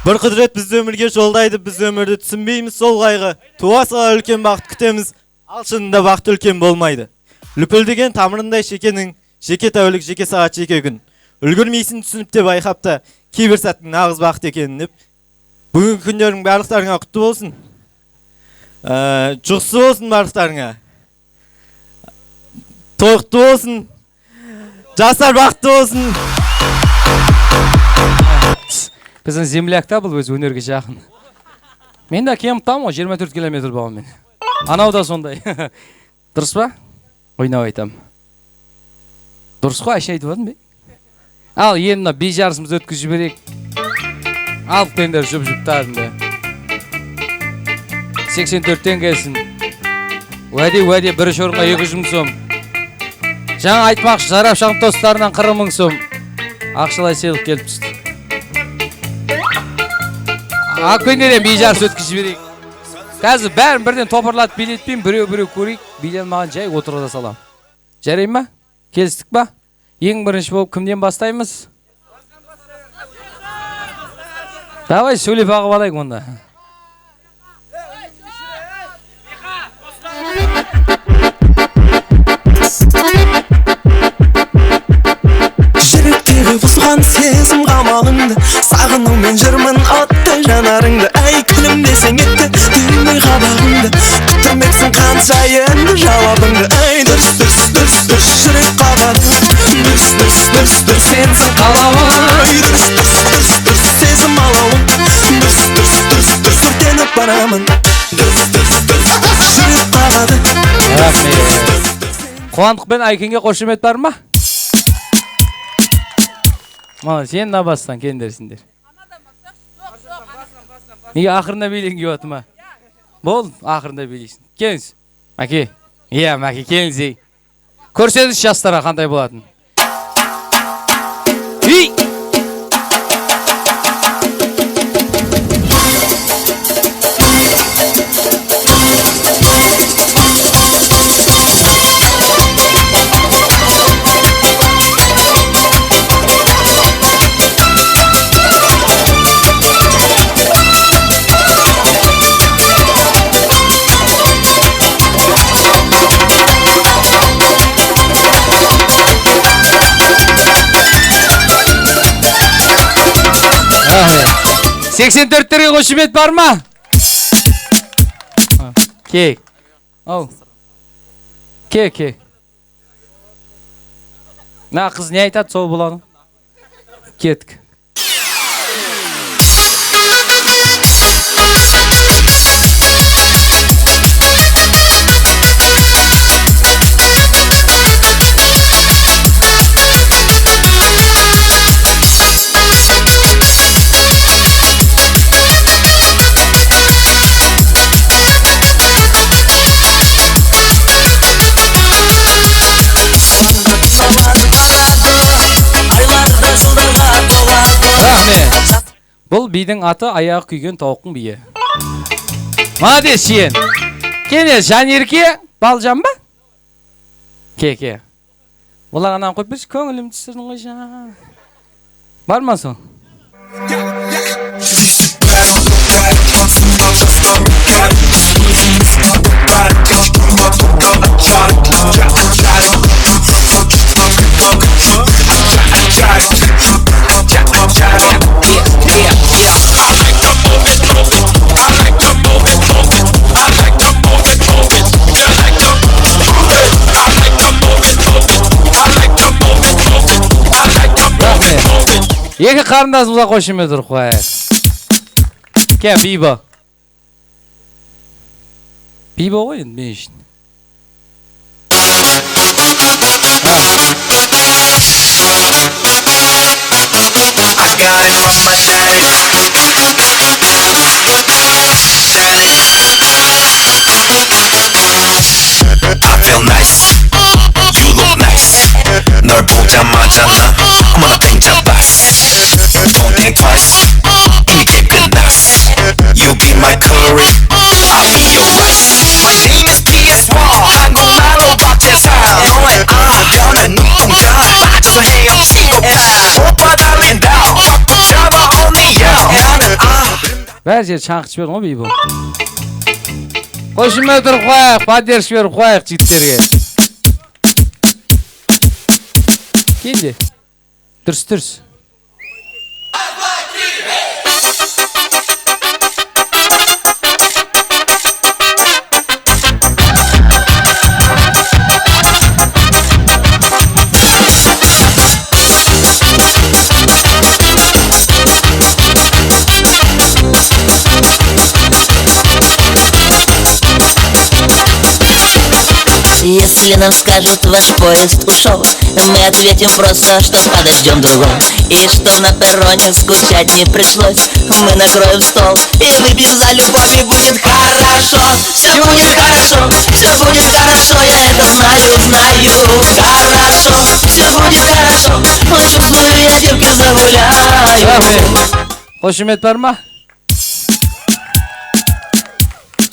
Speaker 22: Бір құдірет бізді өмірге жолдайды, біз өмірді түсінбейміз сол қайғы. Туа сала үлкен бақыт күтеміз, ал шынында бақыт үлкен болмайды. Лүпілдеген тамырындай шекенің, жеке тәулік, жеке сағат, жеке күн. Үлгірмейсін түсініп те байқапта, кейбір сәттің нағыз бақыт екенін деп. Бүгінгі күндерің барлықтарыңа құтты болсын. Жұғысы болсын барлықтарыңа. Той құтты болсын. Жастар бақытты болсын.
Speaker 3: Біздің землякта бұл өз өнерге жақын. Мен де кемптамын ғой, 24 километр бағымен. Анау да сондай. Дұрыс па? Ойнап айтам. Дұрыс қой, айша айтып бе? Ал, енді би жарысымыз өткізіп жіберейік. Алып келіңдер жұп-жұптарын бе. 84-тен келсін. Уәде, бірінші орынға 200 сом. Жаңа айтмақшы, жарап шағын достарынан 40 000 сом. Ақшалай сыйлық келіп түсті. Акпендерден би жарыс өткізіп жіберейік. Қазір бәрін бірден топырлатып билетпеймін, біреу көрейік. Билен маған жай отырғыза салам. Жарай ма? Келістік па? Ең бірінші болып кімден бастаймыз? Давай сөйлеп ағып алайық онда.
Speaker 13: Жүректегі бұзған сезім қамалыңды, сағынумен жүрмін отты жанарыңды. Әй күнім десең етті, түймей қабағыңды, күттірмексің қанша енді жауабыңды. Әй дұрыс, жүрек қабады, дұрыс, сенсің қалауым. Дұрыс, сезім алауым. Дұрыс, өртеніп барамын. Дұрыс, жүрек қабады.
Speaker 3: Қуандықпен Айкенге қошемет бар ма? Мала, сен на бастан кендерсіңдер. Неге ақырында билейін кеп атым ма? Бол, ақырында билейсің. Келіңіз. Мәке. Иә, Мәке, келіңіз. Көрсеңіз жастарға қандай болатын. 84'терге қошемет бар ма? Кек. Ау. Кек. На қыз не айтады, сол болады. Кеттік. Бұл бидің аты аяғы күйген тауықтың биі. Молодец, шиен. Кене, Жанерке, Балжан ба? Ке. Бұлар анан қойып берші, көңілім түсірдің ғой жан. Бар ма сол? Екі қарындасымызға қошемет ұрып қояйық. Ке, Бибо. Бибо ғой енді мен үшін.
Speaker 12: I feel nice, you look nice. 널 보자마자 나 어머나 땡잡았어. Don't think twice, 이게 끝났어. You be my curry, I'll be your rice. My name is PS1, 한국말로 박재상. 너의 변한 눈동자 빠져서 헤엄치고 오빠 달린다. 잡아 only you. 나는
Speaker 3: Бәр жер шаңқыш бердің ғой Бибо. Қошемет ұрып қояйық, поддержка беріп қояйық жігіттерге. Келді. Дүрс.
Speaker 7: Если нам скажут, ваш поезд ушел, мы ответим просто, что подождем другой. И чтоб на перроне скучать не пришлось, мы накроем стол и выпьем за любовь, и будет хорошо. Все будет хорошо, я это знаю. Хорошо, все будет хорошо, чувствую, я девки загуляю.
Speaker 3: Қошемет бар ма?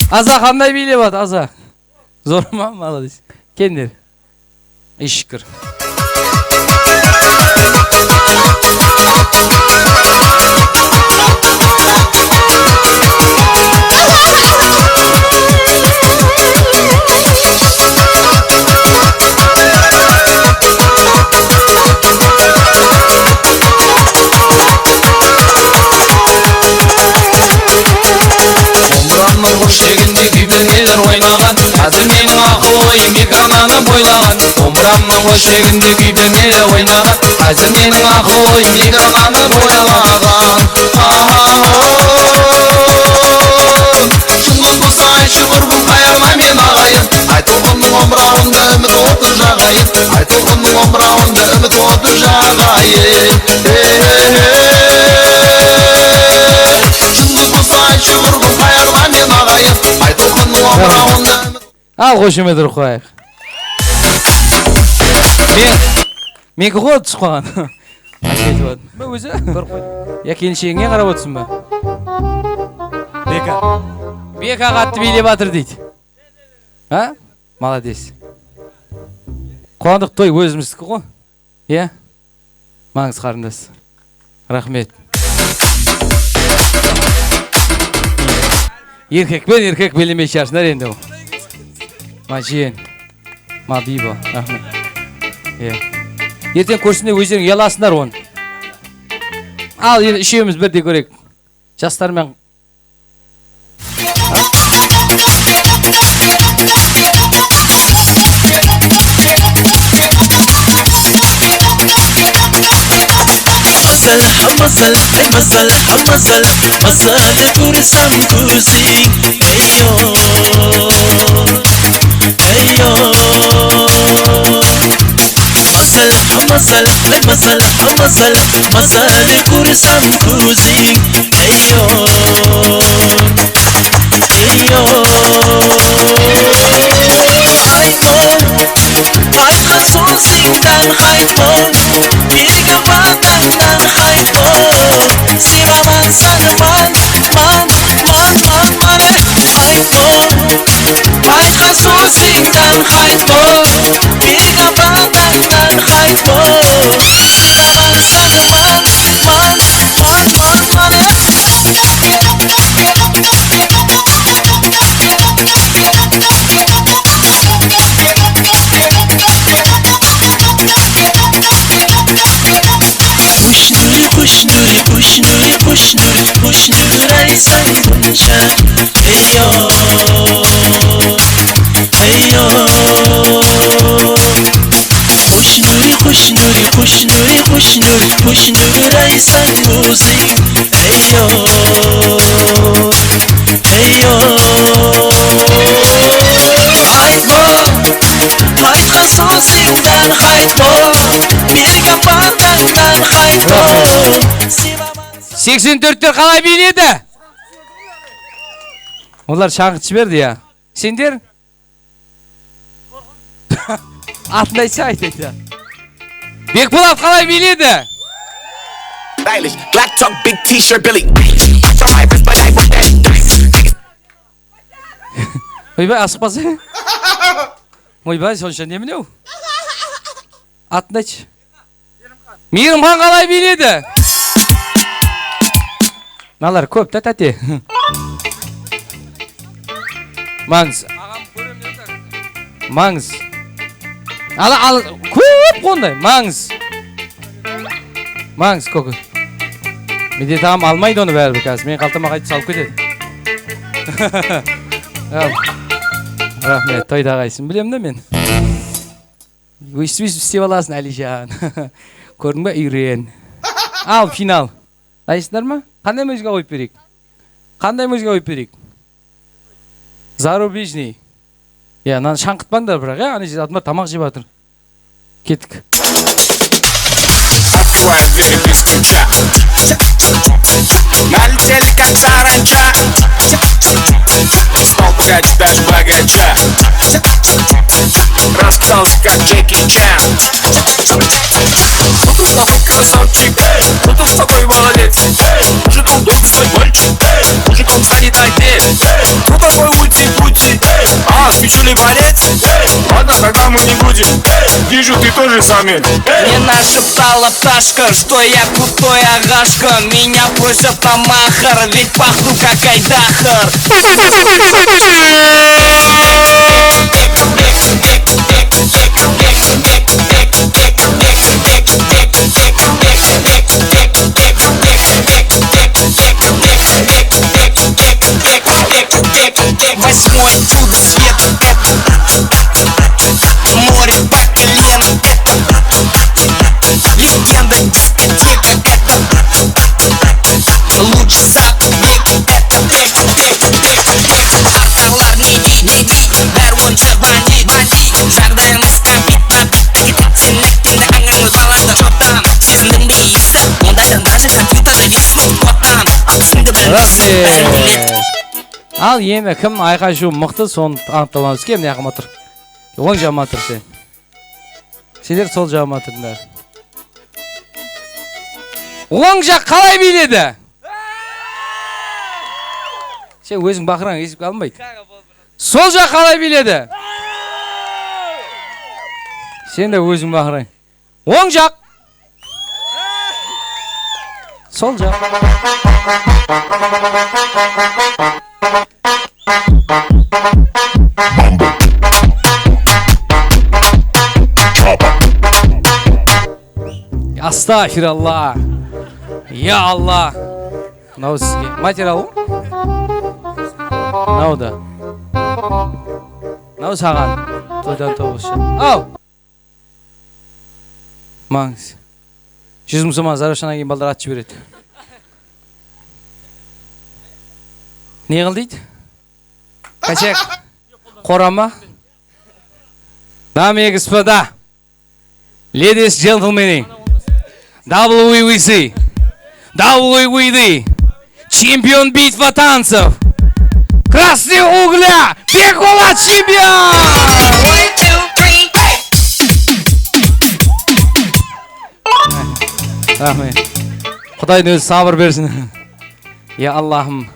Speaker 3: Аза қандай билеп ат, Аза? Зор ма? Молодец. Кендер. Шүкір.
Speaker 2: Шегінде күйбеңелер ойнаған Қазір менің ақыл ойым экрананы бойлаған Домбырамның қошегінде күйбеңелер ойнаған Қазір менің ақыл ойым экрананы бойлаған Шынмын болса айтшы құрбым қайырма мен ағайын Айтылғанның омырауында үміт оты жағайын Айтылғанның омырауында үміт оты жағайын Шынмын болса айтшы құрбым қайырма мен ағайын Айтылғанның омырауында
Speaker 3: Ал қошемет ұрып қояйық. Менікі ғой түсіп қалған. Өзі бір қойды. Я келіншегіңе қарап отырсын ба? Бека қатты билеп атыр дейді. А? Молодец. Қуандық той өзіміздікі ғой. Е? Маңыз қарындас. Рахмет. Еркек белемей шаршынар енді ол. Ма жиен. Ма Бибо. Рахмет. Ертең көрсінде өздерің ұяласындар оны. Ал үшеуміз бірде көрейік. жастармен
Speaker 13: Masala, ay masala, masala kursam kuzing. Eyo, eyo. Masala, ay masala kursam kuzing. Eyo, eyo. Hayko, sosingdan hayko, birga badandan hayko. Sivaman sana man hayko. Hayko, sosingdan hayko, birga badandan hayko. Sivaman sana man Pushnuri ay sanguncha. Eyo, eyo. Pushnuri ay sanguzing. Eyo, eyo. Hayko, sosingdan hayko, birga badandan hayko.
Speaker 3: 84'tер қалай биледі? Олар шаңғыт жіберді я. Сендер? Атын айтса айтайды. Бекболат қалай биледі?
Speaker 4: Stylish, black top, big t-shirt, Billy.
Speaker 3: Ойбай, асықпаса. Ойбай, сонша неменеу? Атын айтшы. Мейірімхан қалай биледі? Налар көп та тәте. Маңыз. Маңыз. Ал көп қондай. Маңыз. Маңыз көкі. Менде тағам алмайды оны бәрі қазір. Мен қалтама қайтып салып кетеді. Рахмет, тойда қайсын білем да мен. Өйстіп істеп аласың Әлижан. Көрдің ба, үйрен. Ал, финал. Дайсыңдар ма? Қандай музыка қойып берейік? Қандай музыка қойып берейік? Зарубежный. Наны шаңқытпаңдар бірақ, ана жерде адамдар тамақ жеп жатыр. Кеттік.
Speaker 4: Налетели как саранча. Стол погоди даже богача. Распался как Джеки Чан. Ну тут плохой красавчик, ну тут такой молодец. Может он только свой мальчик, может он станет отец. Ну такой ути-пути, а свечули болец. Ладно, тогда мы не будем, вижу ты тоже самец.
Speaker 6: Мне нашептала пташка, что я крутой агашка. Меня просят на махар, ведь пахну как айдахар. Восьмое чудо света это море по колено, это легенда дискотека, это лучший запад века, это арталар не бәр онша бандит жағдайымыз капит сендіктен аңаңыз балады жоқтан сезіндің бе иісті ондайдан даже компьютерда виснут қоттан
Speaker 3: Рахмет. Ал енді кім айқа шу мықты соны анықталамыз. Кем не ақыма тұр? Оң жағыма тұр сен. Сендер сол жағыма тұрдыңдар. Оң жақ қалай биледі? Сен өзің бақыраң есіп қалмайды. Сол жақ қалай биледі? Сен де өзің бақыраң. Оң жақ. Сол жақ. Астағфиралла. Я Алла. Мынау сізге материал ғой? Мынау да. Мынау саған. Тойдан тоғызшы. Ау! Маңыз. 100 мың соманы зарашанан кейін балдар ат жібереді. Не қыл дейді? Качек. Қорама. Дамы и господа, ladies and gentlemen, WWC, чемпион битва танцев, Красный Угля, Бекболат чемпион! Рахмет. Құдайдың өзі сабыр берсін. Я Аллахым,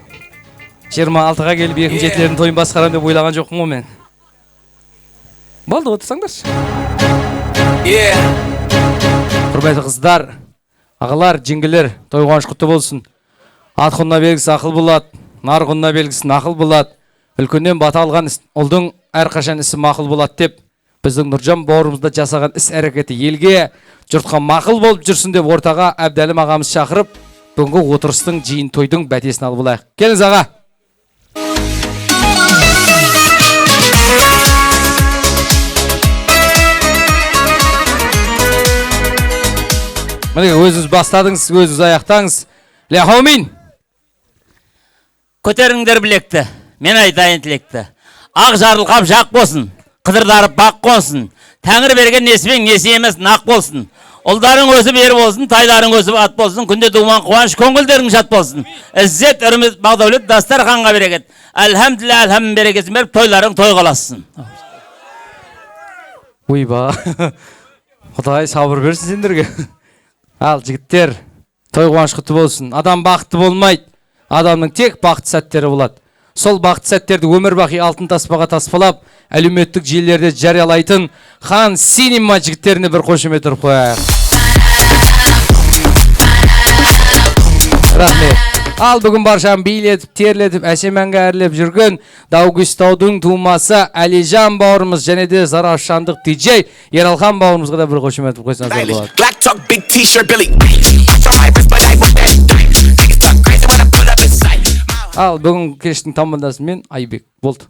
Speaker 3: 26-ға келіп екінші жетілердің тойын басқарам деп ойлаған жоқпын ғой мен. Болды, отырсаңдаршы. Құрметті қыздар, ағалар, жеңгелер, той қуаныш құтты болсын. Ат құнына белгісі ақыл болады, нар құнына белгісі нақыл болады. Үлкеннен бата алған ұлдың әрқашан ісі мақұл болады деп, біздің Нұржан бауырымызда жасаған іс әрекеті елге, жұртқа мақыл болып жүрсін деп ортаға Әбдәлім ағамыз шақырып, бүгінгі отырыстың жиын тойдың бәтесін алып алайық. Келіңіз аға. Міне өзіңіз бастадыңыз, өзіңіз аяқтаңыз. Ләхаумин!
Speaker 9: Көтеріңдер білекті, мен айтайын тілекті. Ақ жарылқап жақ болсын, қыдырдарып бақ қонсын. Тәңір берген несібен несі емес нақ болсын. Ұлдарың өсіп ер болсын, тайларың өсіп ат болсын. Күнде думан қуаныш, көңілдерің жат болсын. Іззет, үріміз, бағдаулет, дастарханға берекет. Әлхамділі, әлхамын берекесін беріп, тойларың той қаласын.
Speaker 3: Ойба, Құдай сабыр берсін сендерге. Ал жігіттер, той қуаныш құтты болсын. Адам бақытты болмайды, адамның тек бақытты сәттері болады. Сол бақытты сәттерді өмір бақи алтын таспаға таспалап, әлеуметтік желілерде жариялайтын Хан Синема жігіттеріне бір қошемет ұрып қояйық. Рахмет. Ал бүгін баршам билетіп, терлетіп, әсем әнге әрлеп жүрген Даугүстаудың тумасы Әлижан бауырымыз және де Зарашандық диджей Ералхан бауырымызға да бір қошемет ұрып қойсаңыздар болады.
Speaker 12: Black talk, big t-shirt, Billy.
Speaker 3: Ал бүгін кештің тамандасы мен Айбек болды.